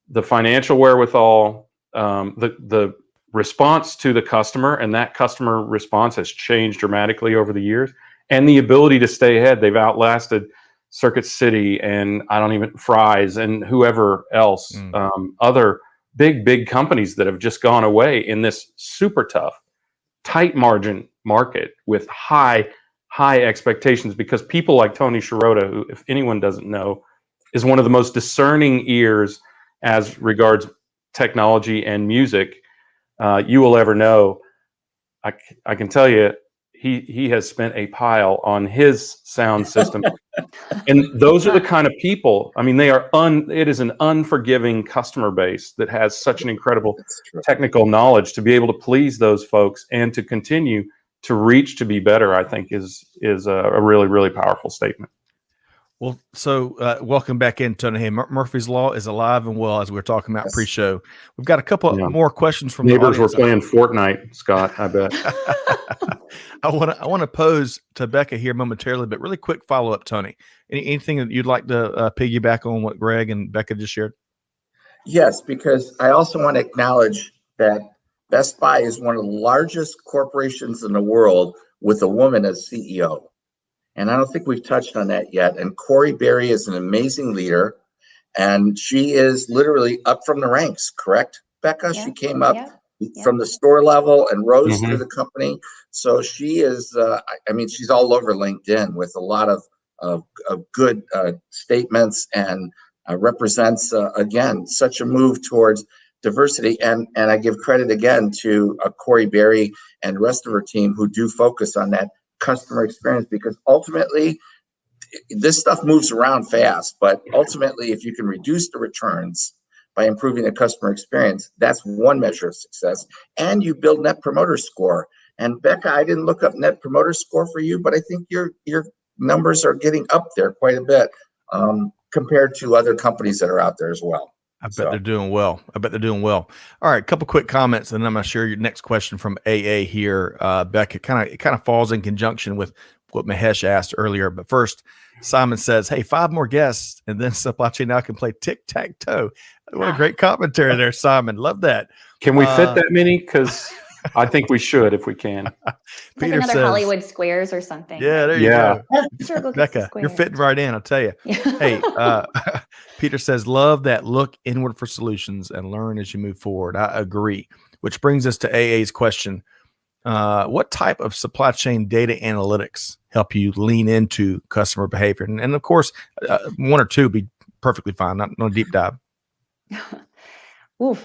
the financial wherewithal, the response to the customer, and that customer response has changed dramatically over the years, and the ability to stay ahead. They've outlasted Circuit City and Fry's and whoever else, other big companies that have just gone away in this super tough, tight margin market with high high expectations, because people like Tony Sciarrotta, who, if anyone doesn't know, is one of the most discerning ears as regards technology and music you will ever know. I can tell you, he has spent a pile on his sound system. And those are the kind of people, I mean, it is an unforgiving customer base that has such an incredible technical knowledge. To be able to please those folks and to continue to reach to be better, I think is a really, really powerful statement. Well, so welcome back in, Tony. Hey, Murphy's Law is alive and well, as we were talking about pre-show. We've got a couple more questions from neighbors. The audience. Were playing Fortnite, Scott, I bet. I want to pose to Becca here momentarily, but really quick follow-up, Tony. Anything that you'd like to piggyback on what Greg and Becca just shared? Yes, because I also want to acknowledge that Best Buy is one of the largest corporations in the world with a woman as CEO. And I don't think we've touched on that yet. And Corey Berry is an amazing leader. And she is literally up from the ranks, correct, Becca? Yeah, she came up from the store level and rose through the company. So she is, I mean, she's all over LinkedIn with a lot of good statements, and represents, again, such a move towards diversity. And I give credit again to Corey Berry and the rest of her team who do focus on that customer experience, because ultimately this stuff moves around fast, but ultimately if you can reduce the returns by improving the customer experience, that's one measure of success. And you build net promoter score. And Becca, I didn't look up net promoter score for you, but I think your numbers are getting up there quite a bit compared to other companies that are out there as well. I bet they're doing well. All right, a couple quick comments, and then I'm going to share your next question from AA here. Becca, it kind of falls in conjunction with what Mahesh asked earlier. But first, Simon says, "Hey, 5 more guests, and then Supply Chain Now can play tic-tac-toe." What a great commentary there, Simon. Love that. Can we fit that many? Because I think we should, if we can. Peter like another says, Hollywood Squares or something. Yeah, there you go. Sure, go Becca, you're fitting right in, I'll tell you. Hey, Peter says, "Love that look inward for solutions and learn as you move forward." I agree. Which brings us to AA's question. What type of supply chain data analytics help you lean into customer behavior? And of course, 1 or 2 would be perfectly fine. Not no deep dive. Oof.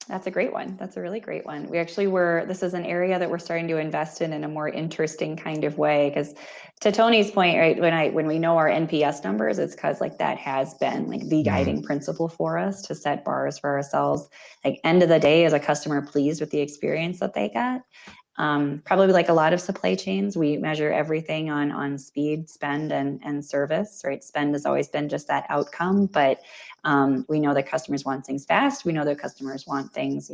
That's a great one. That's a really great one. This is an area that we're starting to invest in a more interesting kind of way, because to Tony's point, right, when we know our NPS numbers, it's because like that has been like the guiding principle for us to set bars for ourselves. Like end of the day, is a customer pleased with the experience that they got? Probably like a lot of supply chains, we measure everything on speed, spend, and service, right? Spend has always been just that outcome, but we know that customers want things fast. We know that customers want things,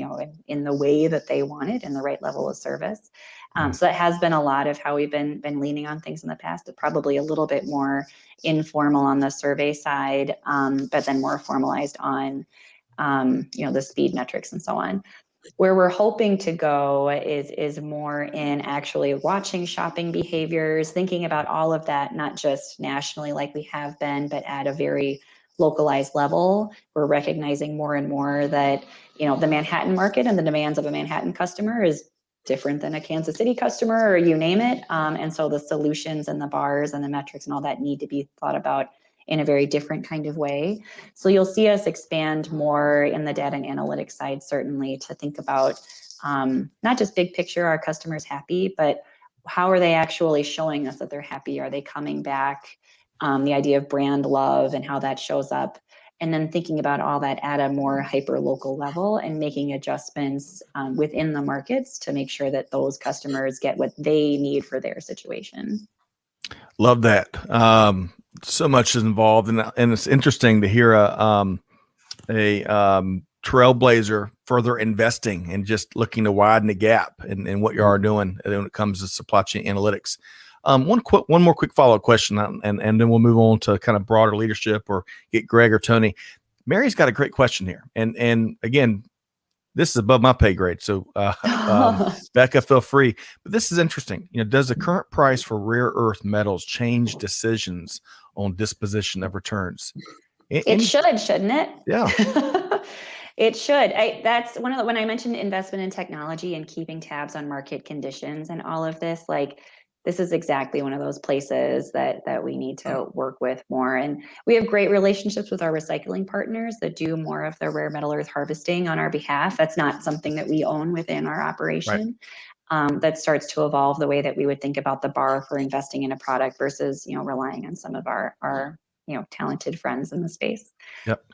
in the way that they want it, in the right level of service. So that has been a lot of how we've been leaning on things in the past. Probably a little bit more informal on the survey side, but then more formalized on, the speed metrics and so on. Where we're hoping to go is more in actually watching shopping behaviors, thinking about all of that, not just nationally like we have been, but at a very localized level. We're recognizing more and more that, the Manhattan market and the demands of a Manhattan customer is different than a Kansas City customer, or you name it. And so the solutions and the bars and the metrics and all that need to be thought about in a very different kind of way. So you'll see us expand more in the data and analytics side, certainly, to think about not just big picture, are customers happy, but how are they actually showing us that they're happy? Are they coming back? The idea of brand love and how that shows up. And then thinking about all that at a more hyper local level and making adjustments within the markets to make sure that those customers get what they need for their situation. Love that. So much is involved, and it's interesting to hear a trailblazer further investing and just looking to widen the gap in what you are doing when it comes to supply chain analytics. One more quick follow-up question, and then we'll move on to kind of broader leadership or get Greg or Tony. Mary's got a great question here, and again, this is above my pay grade, so Becca, feel free. But this is interesting. Does the current price for rare earth metals change decisions on disposition of returns? It should, shouldn't it? Yeah. It should. That's one of when I mentioned investment in technology and keeping tabs on market conditions and all of this, like this is exactly one of those places that we need to work with more. And we have great relationships with our recycling partners that do more of the rare metal earth harvesting on our behalf. That's not something that we own within our operation. That starts to evolve the way that we would think about the bar for investing in a product versus, relying on some of our talented friends in the space. Yep.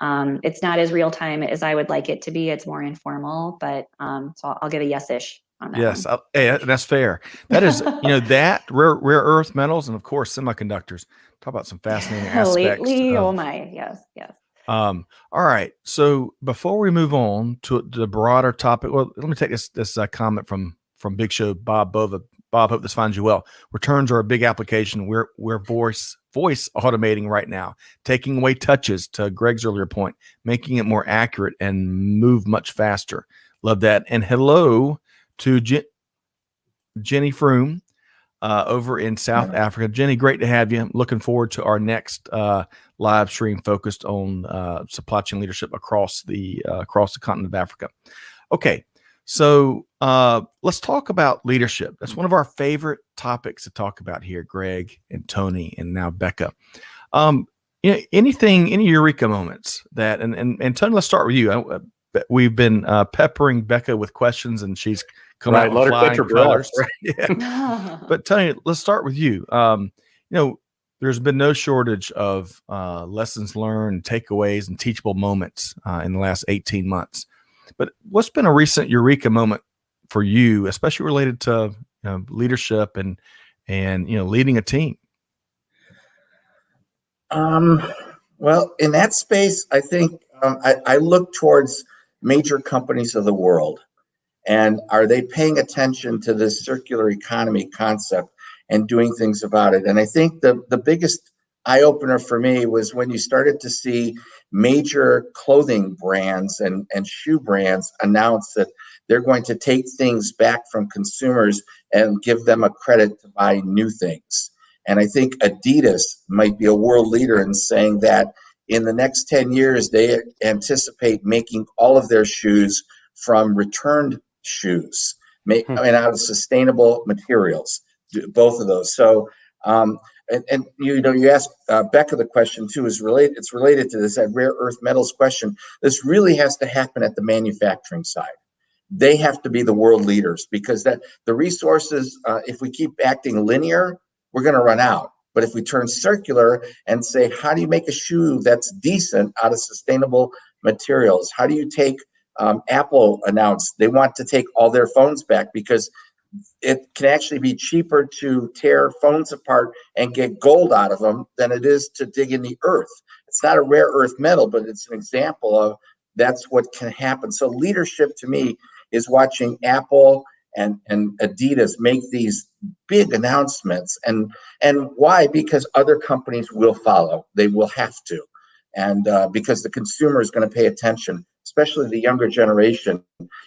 It's not as real time as I would like it to be. It's more informal, but so I'll give a yes-ish on that. Yes, one. hey, that's fair. That is, that rare earth metals and of course semiconductors. Talk about some fascinating aspects. Lately, oh my, yes. All right. So before we move on to the broader topic, well, let me take this comment from Big Show Bob Bova. Bob, hope this finds you well. Returns are a big application. We're voice automating right now, taking away touches, to Greg's earlier point, making it more accurate and move much faster. Love that. And hello to Jenny Froome over in South Africa. Jenny, great to have you. Looking forward to our next live stream focused on supply chain leadership across the continent of Africa. Okay, so let's talk about leadership. That's one of our favorite topics to talk about here, Greg and Tony and now Becca. Any eureka moments that, and Tony, let's start with you. We've been peppering Becca with questions, and she's come out with flying colors. Yeah. But Tony, let's start with you. There's been no shortage of lessons learned, takeaways, and teachable moments in the last 18 months. But what's been a recent eureka moment for you, especially related to leadership and leading a team? Well, in that space, I think I look towards major companies of the world, and are they paying attention to this circular economy concept and doing things about it? And I think the biggest eye-opener for me was when you started to see major clothing brands and shoe brands announce that they're going to take things back from consumers and give them a credit to buy new things. And I think Adidas might be a world leader in saying that in the next 10 years, they anticipate making all of their shoes from returned shoes, out of sustainable materials, both of those. So, you asked Becca the question too. It's related to this, that rare earth metals question. This really has to happen at the manufacturing side. They have to be the world leaders, because the resources, if we keep acting linear, we're going to run out. But if we turn circular and say, how do you make a shoe that's decent out of sustainable materials? How do you take, Apple announced they want to take all their phones back because it can actually be cheaper to tear phones apart and get gold out of them than it is to dig in the earth. It's not a rare earth metal, but it's an example of that's what can happen. So leadership to me is watching Apple and Adidas make these big announcements. And why? Because other companies will follow. They will have to. And because the consumer is going to pay attention, especially the younger generation.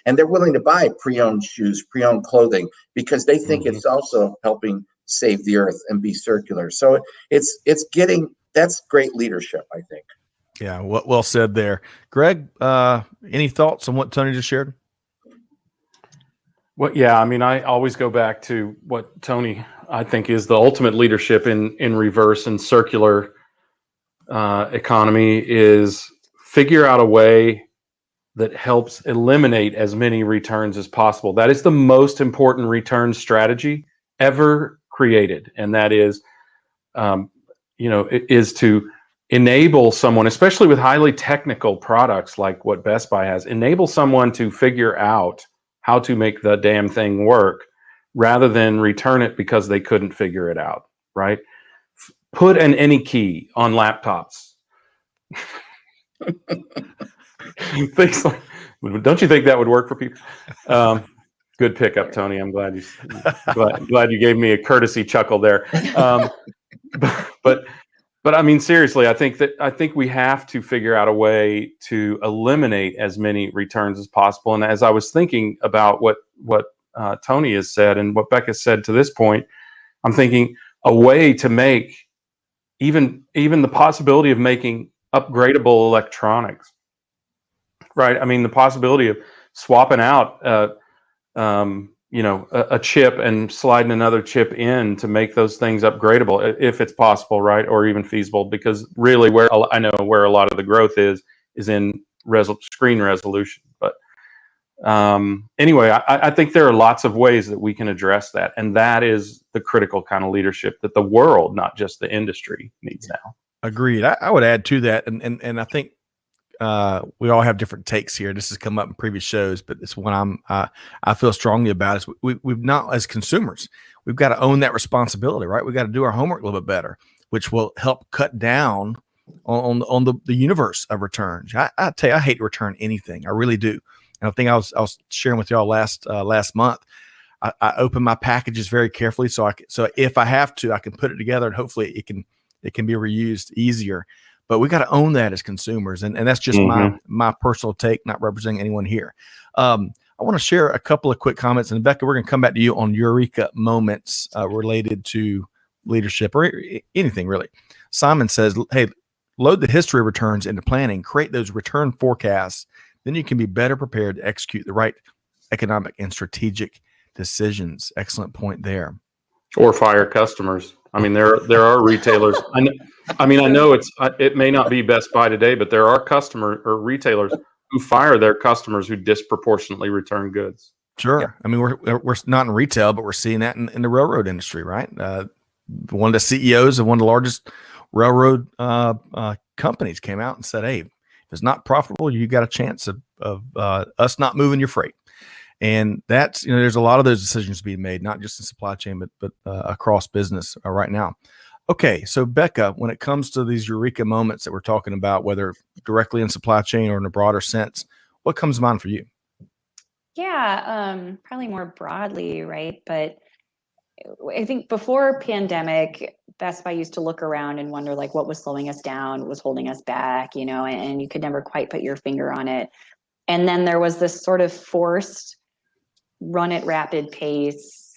And they're willing to buy pre-owned shoes, pre-owned clothing, because they think it's also helping save the earth and be circular. So that's great leadership, I think. Yeah, well said there. Greg, any thoughts on what Tony just shared? Well, yeah, I mean, I always go back to what Tony, I think, is the ultimate leadership in reverse and circular economy, is figure out a way that helps eliminate as many returns as possible. That is the most important return strategy ever created. And that is, is to enable someone, especially with highly technical products like what Best Buy has, enable someone to figure out how to make the damn thing work rather than return it because they couldn't figure it out, right? Put an any key on laptops. Things like, don't you think that would work for people? Good pickup, Tony. I'm glad you gave me a courtesy chuckle there. But I mean, seriously, I think we have to figure out a way to eliminate as many returns as possible. And as I was thinking about what Tony has said and what Becca said to this point, I'm thinking a way to make even the possibility of making upgradable electronics, right? I mean, the possibility of swapping out a chip and sliding another chip in to make those things upgradable if it's possible, right? Or even feasible, because really I know where a lot of the growth is in screen resolution. But anyway, I think there are lots of ways that we can address that. And that is the critical kind of leadership that the world, not just the industry, needs now. Agreed. I would add to that. And I think we all have different takes here. This has come up in previous shows, but it's one I feel strongly about is we've not, as consumers, we've got to own that responsibility, right? We've got to do our homework a little bit better, which will help cut down on the universe of returns. I tell you, I hate to return anything. I really do. And I think I was sharing with y'all last month. I open my packages very carefully, so if I have to, I can put it together, and hopefully it can be reused easier. But we got to own that as consumers, and that's just my personal take, not representing anyone here. I want to share a couple of quick comments, and Becca, we're going to come back to you on eureka moments related to leadership or anything really. Simon says, "Hey, load the history of returns into planning, create those return forecasts. Then you can be better prepared to execute the right economic and strategic decisions." Excellent point there. Or fire customers. I mean, there are retailers. I know it may not be Best Buy today, but there are retailers who fire their customers who disproportionately return goods. Sure. Yeah. I mean, we're not in retail, but we're seeing that in the railroad industry, right? One of the CEOs of one of the largest railroad companies came out and said, "Hey, if it's not profitable, you got a chance of us not moving your freight." And that's, there's a lot of those decisions being made, not just in supply chain, but across business right now. Okay. So Becca, when it comes to these eureka moments that we're talking about, whether directly in supply chain or in a broader sense, what comes to mind for you? Yeah, probably more broadly, right? But I think before pandemic, Best Buy used to look around and wonder like what was slowing us down, what was holding us back, and you could never quite put your finger on it. And then there was this sort of forced run at rapid pace,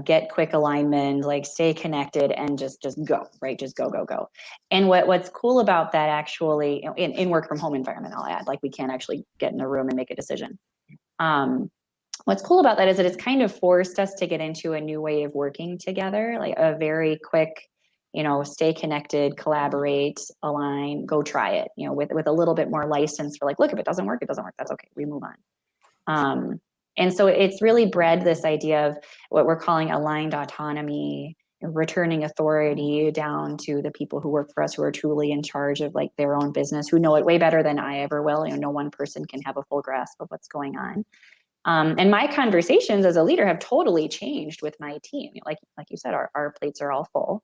get quick alignment, like stay connected and just go, right? Just go. And what's cool about that actually, in work from home environment, I'll add, like we can't actually get in a room and make a decision. What's cool about that is that it's kind of forced us to get into a new way of working together, like a very quick, stay connected, collaborate, align, go try it, with a little bit more license for like, look, if it doesn't work, that's okay. We move on. And so it's really bred this idea of what we're calling aligned autonomy, returning authority down to the people who work for us, who are truly in charge of like their own business, who know it way better than I ever will. No one person can have a full grasp of what's going on. And my conversations as a leader have totally changed with my team. Like you said, our plates are all full.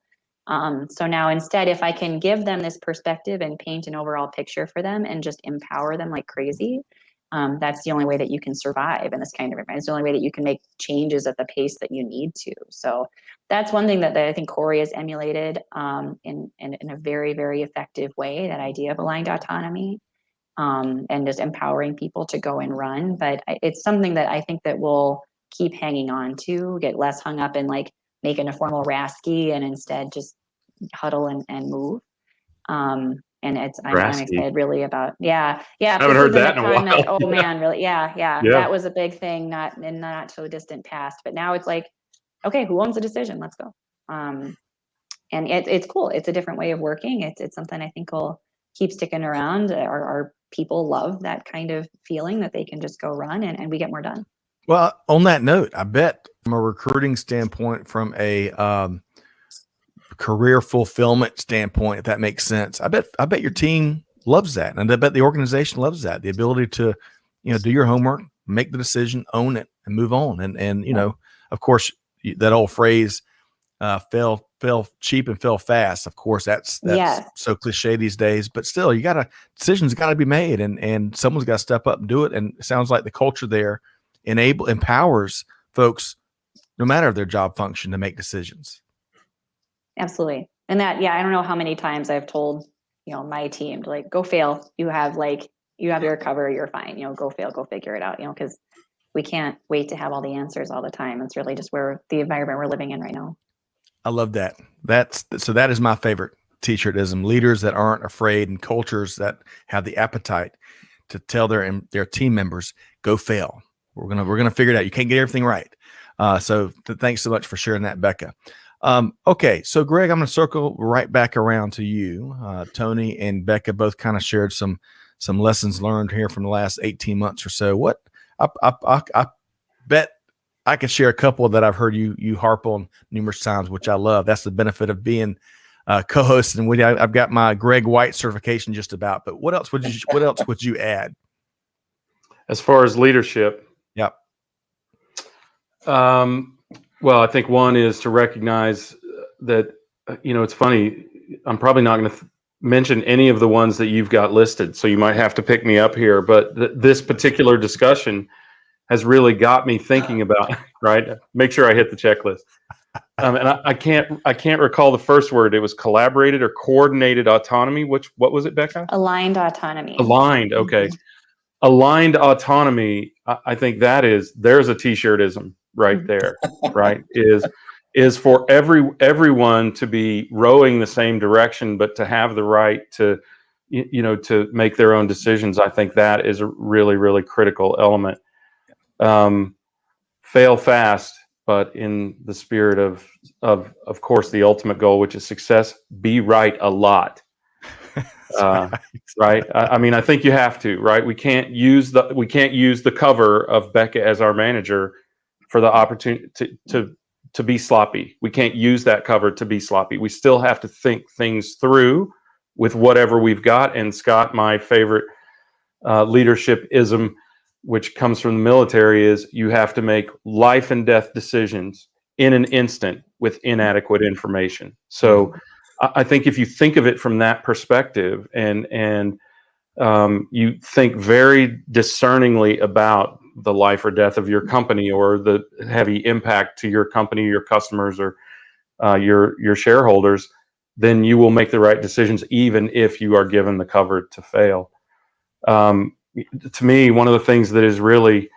So now instead, if I can give them this perspective and paint an overall picture for them and just empower them like crazy, that's the only way that you can survive in this kind of environment. It's the only way that you can make changes at the pace that you need to. So that's one thing that I think Corey has emulated in a very, very effective way, that idea of aligned autonomy. And just empowering people to go and run. But it's something that I think that we'll keep hanging on to, get less hung up in like making a formal RASCI and instead just huddle and move. And I'm excited really about, yeah. I haven't heard that in a while. Oh man, really? Yeah. That was a big thing, not so distant past, but now it's like, okay, who owns the decision? Let's go. And it's cool. It's a different way of working. It's something I think will keep sticking around. Our people love that kind of feeling that they can just go run and we get more done. Well, on that note, I bet from a recruiting standpoint, from a career fulfillment standpoint, if that makes sense, I bet your team loves that. And I bet the organization loves that. The ability to, do your homework, make the decision, own it, and move on. And of course, that old phrase, fail cheap and fail fast. Of course, that's so cliche these days, but still decisions got to be made and someone's got to step up and do it. And it sounds like the culture there empowers folks, no matter their job function, to make decisions. Absolutely. And that, I don't know how many times I've told, my team to like, go fail. You have your cover, you're fine, go fail, go figure it out, because we can't wait to have all the answers all the time. It's really just where the environment we're living in right now. I love that. That is my favorite t-shirtism. Leaders that aren't afraid and cultures that have the appetite to tell their team members, go fail. We're gonna figure it out. You can't get everything right, Thanks so much for sharing that, Becca. Okay, so Greg, I'm going to circle right back around to you. Tony and Becca both kind of shared some lessons learned here from the last 18 months or so. What I bet I could share a couple that I've heard you harp on numerous times, which I love. That's the benefit of being co-host, and I've got my Greg White certification just about. But what else would you add as far as leadership? Yep. Well, I think one is to recognize that, it's funny. I'm probably not going to mention any of the ones that you've got listed, so you might have to pick me up here. But this particular discussion has really got me thinking about, right? Make sure I hit the checklist. And I can't recall the first word. It was collaborated or coordinated autonomy. What was it, Becca? Aligned autonomy. Aligned. Okay. Aligned autonomy. I think there's a t-shirtism right there, right? Is for everyone to be rowing the same direction, but to have the right to, to make their own decisions. I think that is a really, really critical element. Fail fast, but in the spirit of course, the ultimate goal, which is success, be right a lot. Right. I mean, I think you have to, right? We can't use the cover of Becca as our manager for the opportunity to be sloppy. We can't use that cover to be sloppy. We still have to think things through with whatever we've got. And Scott, my favorite leadership ism, which comes from the military, is you have to make life and death decisions in an instant with inadequate information. So I think if you think of it from that perspective and you think very discerningly about the life or death of your company or the heavy impact to your company, your customers, or your shareholders, then you will make the right decisions, even if you are given the cover to fail. To me, one of the things that is really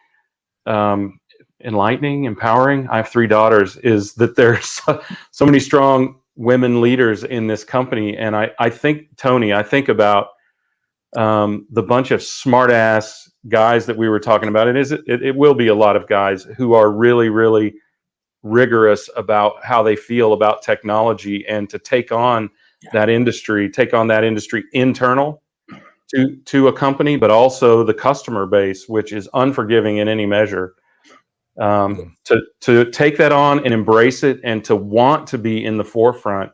enlightening, empowering, I have 3 daughters, is that there's so many strong women leaders in this company. And I think, Tony, about the bunch of smart ass guys that we were talking about. It will be a lot of guys who are really, really rigorous about how they feel about technology, and to take on that industry internal to a company, but also the customer base, which is unforgiving in any measure. To take that on and embrace it, and to want to be in the forefront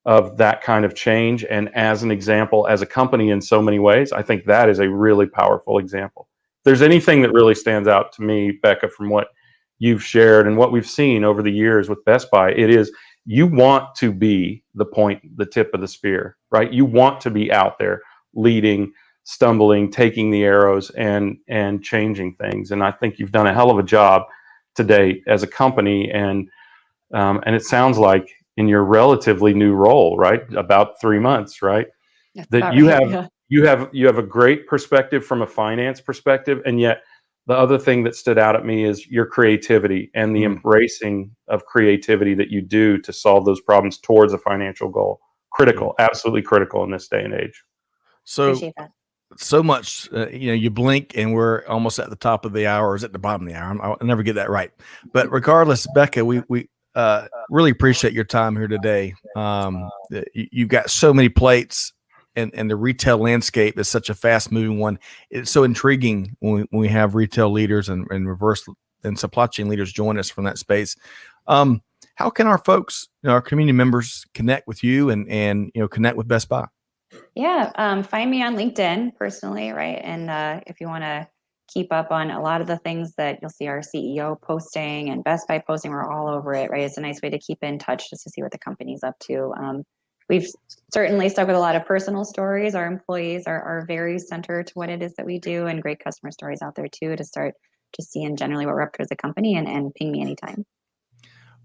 of that kind of change, and as an example, as a company in so many ways, I think that is a really powerful example. If there's anything that really stands out to me, Becca, from what you've shared and what we've seen over the years with Best Buy, it is you want to be the tip of the spear, right? You want to be out there leading, stumbling, taking the arrows, and changing things. And I think you've done a hell of a job to date as a company, and it sounds like in your relatively new role, right, about 3 months, right, that you have a great perspective from a finance perspective, and yet the other thing that stood out at me is your creativity and the embracing of creativity that you do to solve those problems towards a financial goal. Critical, absolutely critical in this day and age. So Appreciate that. So much, you blink and we're almost at the top of the hour, or is at the bottom of the hour. I'll never get that right. But regardless, Becca, we really appreciate your time here today. You've got so many plates, and the retail landscape is such a fast moving one. It's so intriguing when we have retail leaders and reverse and supply chain leaders join us from that space. How can our folks, our community members, connect with you and connect with Best Buy? Yeah, find me on LinkedIn personally, right? And if you want to keep up on a lot of the things that you'll see our CEO posting and Best Buy posting, we're all over it, right? It's a nice way to keep in touch just to see what the company's up to. We've certainly stuck with a lot of personal stories. Our employees are very centered to what it is that we do, and great customer stories out there too, to start just seeing generally what we're up to as a company, and ping me anytime.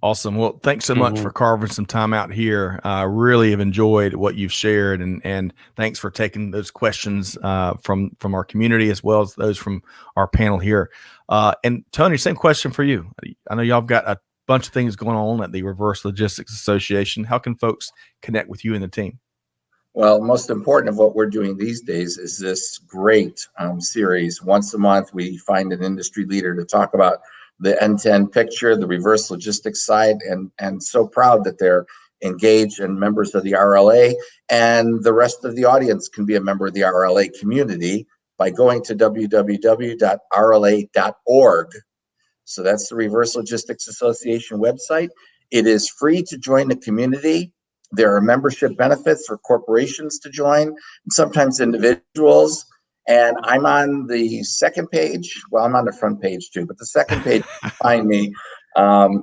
Awesome. Well, thanks so much for carving some time out here. I really have enjoyed what you've shared, and thanks for taking those questions from our community as well as those from our panel here. And Tony, same question for you. I know y'all have got a bunch of things going on at the Reverse Logistics Association. How can folks connect with you and the team? Well, most important of what we're doing these days is this great series. Once a month, we find an industry leader to talk about the end-to-end picture, the reverse logistics side, and so proud that they're engaged and members of the RLA. And the rest of the audience can be a member of the RLA community by going to www.rla.org. So that's the Reverse Logistics Association website. It is free to join the community. There are membership benefits for corporations to join, and sometimes individuals. And I'm on the second page. Well, I'm on the front page too, but the second page, find me. And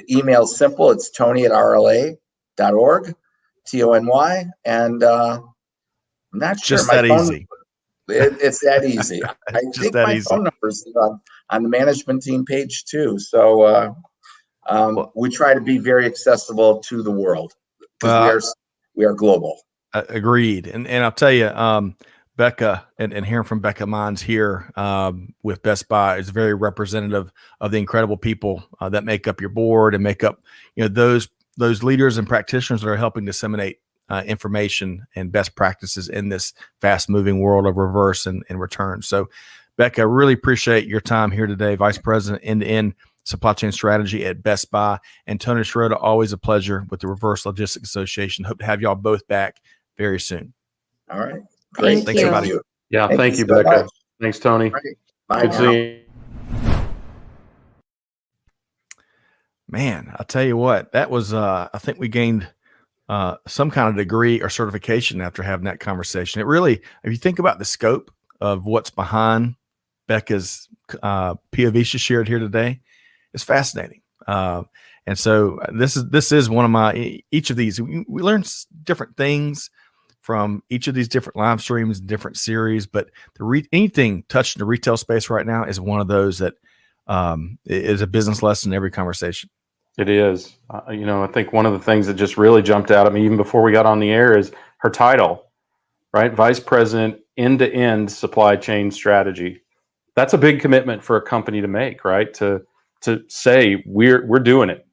email simple. It's tony@rla.org, TONY. And I'm not sure. Just that easy. It's that easy. I think my phone number is on the management team page too. So we try to be very accessible to the world because we are global. Agreed. And I'll tell you, Becca and hearing from Becca Meinz here with Best Buy is very representative of the incredible people that make up your board and make up, those leaders and practitioners that are helping disseminate information and best practices in this fast moving world of reverse and return. So Becca, really appreciate your time here today. Vice President, end-to-end supply chain strategy at Best Buy, and Tony Sciarrotta, always a pleasure with the Reverse Logistics Association. Hope to have y'all both back very soon. All right. Great. Thanks, everybody. Yeah. Thank you, so Becca. much. Thanks, Tony. Right. Bye Good now. seeing you. Man, I'll tell you what, that was, I think we gained some kind of degree or certification after having that conversation. It really, if you think about the scope of what's behind Becca's POV she shared here today, it's fascinating. And so this is one of my, each of these, we learn different things from each of these different live streams, different series, but anything touching the retail space right now is one of those that is a business lesson in every conversation. It is. I think one of the things that just really jumped out at me even before we got on the air is her title, right? Vice President, End-to-End Supply Chain Strategy. That's a big commitment for a company to make, right? To say we're doing it,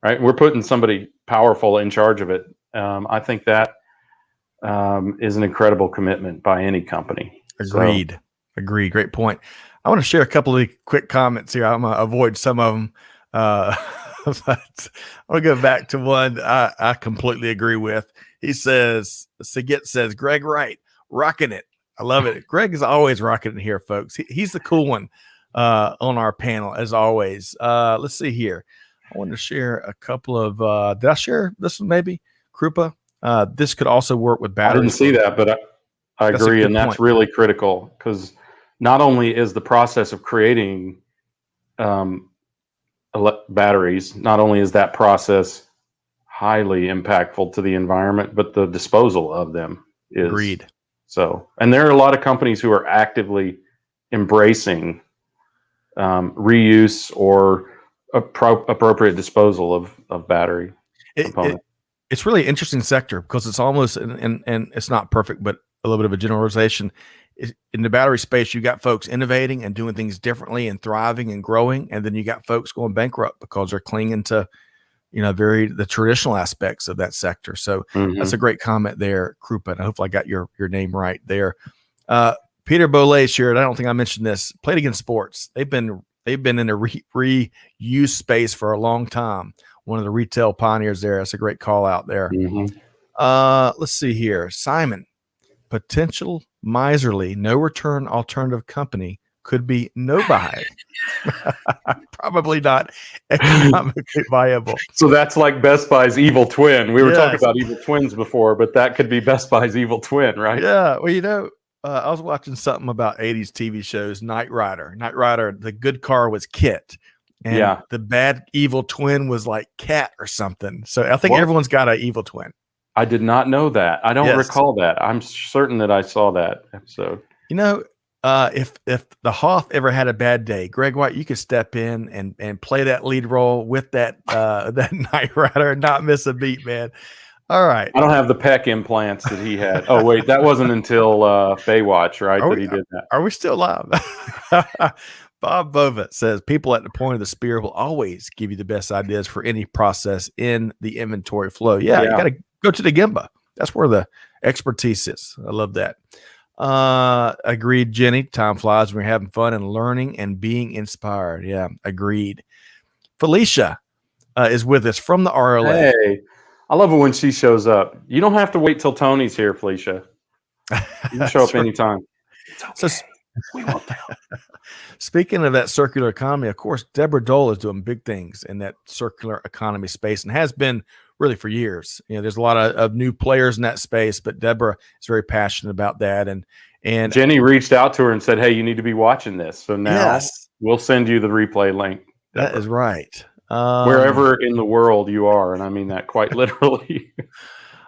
right? We're putting somebody powerful in charge of it. I think that is an incredible commitment by any company. Agreed. Agreed. Great point. I want to share a couple of quick comments here. I'm going to avoid some of them. But I'll go back to one I completely agree with. He says, Sigit says, Greg White, rocking it. I love it. Greg is always rocking it here, folks. He's the cool one on our panel, as always. Let's see here. I want to share a couple of, did I share this one maybe? Krupa? This could also work with batteries. I didn't see that, but I agree. And that's really critical because not only is the process of creating batteries, not only is that process highly impactful to the environment, but the disposal of them is. Agreed. So, and there are a lot of companies who are actively embracing reuse or appropriate disposal of battery components. It's really interesting sector because it's almost, and it's not perfect, but a little bit of a generalization. In the battery space, you got folks innovating and doing things differently and thriving and growing. And then you got folks going bankrupt because they're clinging to, the traditional aspects of that sector. So that's a great comment there, Krupa. And hopefully I got your name right there. Peter Bolay shared, I don't think I mentioned this, Played Against Sports. They've been in a reuse space for a long time. One of the retail pioneers there. That's a great call out there. Let's see here. Simon, potential miserly, no return alternative company could be no buy. Probably not economically viable. So that's like Best Buy's evil twin. We were talking about evil twins before, but that could be Best Buy's evil twin, right? Yeah. Well, I was watching something about 80s TV shows, Knight Rider. Knight Rider, the good car was Kit. And the bad evil twin was like Cat or something. So I think everyone's got an evil twin. I did not know that. I don't recall that. I'm certain that I saw that episode. If the Hoff ever had a bad day, Greg White, you could step in and play that lead role with that that Knight Rider and not miss a beat, man. All right. I don't have the pec implants that he had. Oh wait, that wasn't until Baywatch, right? He did that. Are we still live? Bob Bova says people at the point of the spear will always give you the best ideas for any process in the inventory flow. Yeah. You got to go to the Gemba. That's where the expertise is. I love that. Agreed, Jenny. Time flies when you're having fun and learning and being inspired. Yeah, agreed. Felicia is with us from the RLA. Hey, I love it when she shows up. You don't have to wait till Tony's here, Felicia. You can show up anytime. It's okay. So, we won't tell. Speaking of that circular economy, of course, Deborah Dole is doing big things in that circular economy space and has been really for years. There's a lot of new players in that space, but Deborah is very passionate about that. And Jenny reached out to her and said, "Hey, you need to be watching this." So now we'll send you the replay link. Deborah. That is right. Wherever in the world you are, and I mean that quite literally.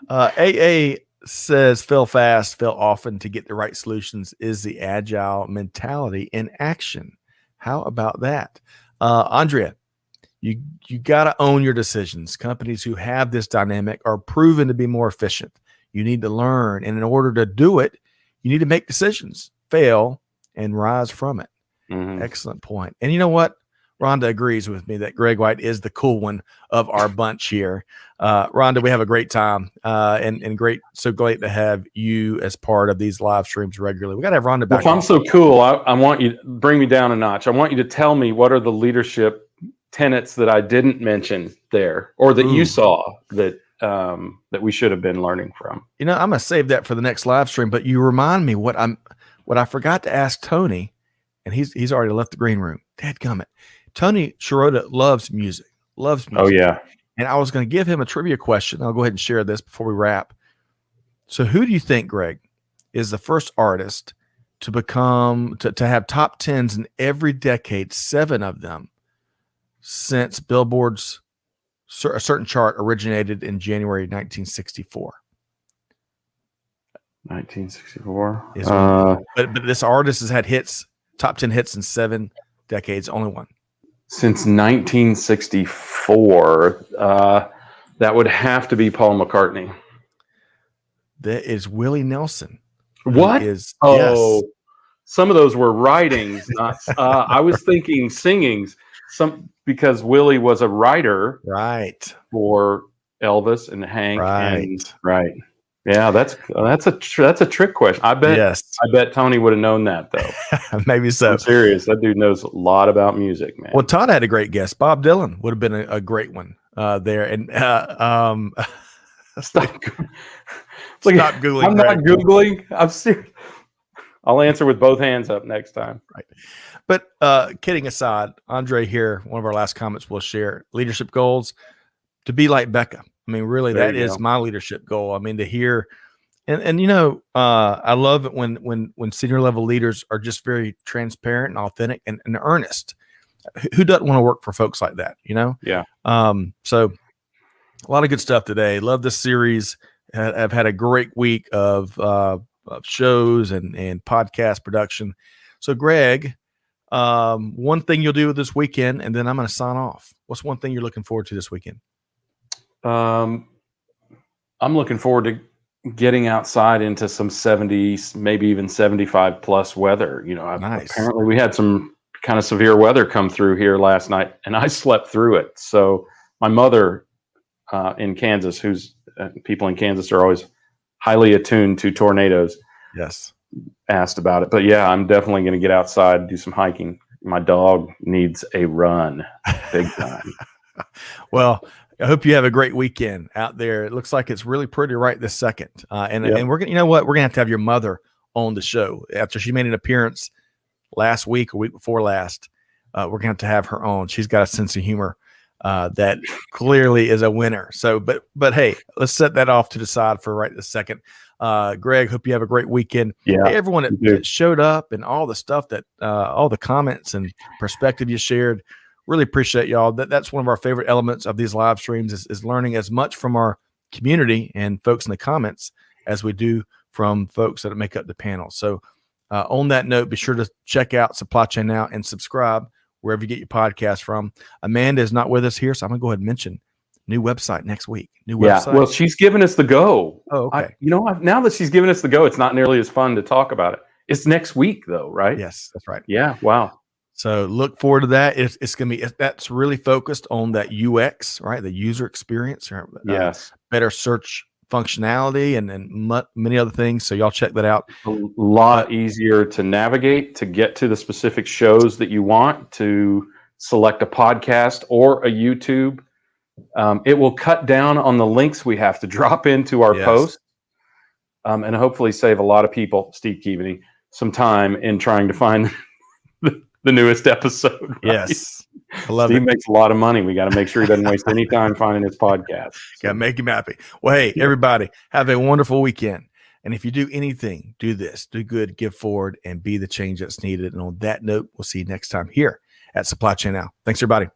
AA says, fail fast, fail often to get the right solutions is the agile mentality in action. How about that? Andrea, you got to own your decisions. Companies who have this dynamic are proven to be more efficient. You need to learn. And in order to do it, you need to make decisions, fail, and rise from it. Mm-hmm. Excellent point. And you know what? Rhonda agrees with me that Greg White is the cool one of our bunch here. Rhonda, we have a great time and great. So great to have you as part of these live streams regularly. We got to have Rhonda back. If I'm so cool, I want you to bring me down a notch. I want you to tell me what are the leadership tenets that I didn't mention there, or that you saw that we should have been learning from. I'm gonna save that for the next live stream. But you remind me what I forgot to ask Tony, and he's already left the green room. Dadgummit. Tony Sciarrotta loves music. Oh, yeah. And I was going to give him a trivia question. I'll go ahead and share this before we wrap. So who do you think, Greg, is the first artist to have top 10s in every decade, 7 of them, since Billboard's a certain chart originated in January 1964? 1964. But this artist has had top 10 hits in 7 decades, only one. Since 1964, that would have to be Paul McCartney. That is Willie Nelson. What? Yes. Some of those were writings, not. I was thinking singings. Because Willie was a writer, right, for Elvis and Hank, right. Yeah, that's a trick question. I bet Tony would have known that though. Maybe so. I'm serious. That dude knows a lot about music, man. Well, Todd had a great guest. Bob Dylan would have been a great one there. And stop Googling. I'm not Googling. I'm serious. I'll answer with both hands up next time. Right. But kidding aside, Andre here, one of our last comments we'll share, leadership goals, to be like Becca. I mean, really, that is my leadership goal. I mean, to hear, and I love it when senior level leaders are just very transparent and authentic and earnest. Who doesn't want to work for folks like that? Yeah. So a lot of good stuff today. Love this series. I've had a great week of shows and podcast production. So, Greg, one thing you'll do this weekend, and then I'm going to sign off. What's one thing you're looking forward to this weekend? I'm looking forward to getting outside into some 70s, maybe even 75 plus weather. Nice. Apparently we had some kind of severe weather come through here last night, and I slept through it. So my mother in Kansas, people in Kansas are always highly attuned to tornadoes. Yes. Asked about it, but yeah, I'm definitely going to get outside and do some hiking. My dog needs a run big time. Well, I hope you have a great weekend out there. It looks like it's really pretty right this second. And we're going to, we're going to have your mother on the show after she made an appearance last week or week before last. We're going to have her on. She's got a sense of humor that clearly is a winner. So, but hey, let's set that off to the side for right this second. Greg, hope you have a great weekend. Yeah, hey, everyone that showed up and all the stuff that all the comments and perspective you shared, really appreciate y'all. That's one of our favorite elements of these live streams is learning as much from our community and folks in the comments as we do from folks that make up the panel. So on that note, be sure to check out Supply Chain Now and subscribe wherever you get your podcast from. Amanda is not with us here, so I'm going to go ahead and mention new website next week. New website. Yeah, well, she's given us the go. Oh, okay. Now that she's given us the go, it's not nearly as fun to talk about it. It's next week, though, right? Yes, that's right. Yeah, wow. So look forward to that. It's going to be, that's really focused on that UX, right? The user experience. Yes. Better search functionality and many other things. So y'all check that out. A lot easier to navigate, to get to the specific shows that you want, to select a podcast or a YouTube. It will cut down on the links we have to drop into our post, and hopefully save a lot of people, Steve Keaveney, some time in trying to find the newest episode. Right? Yes. I love Steve it. makes a lot of money. We got to make sure he doesn't waste any time finding his podcast. Got to make him happy. Well, hey, everybody, have a wonderful weekend. And if you do anything, do this, do good, give forward, and be the change that's needed. And on that note, we'll see you next time here at Supply Chain Now. Thanks, everybody.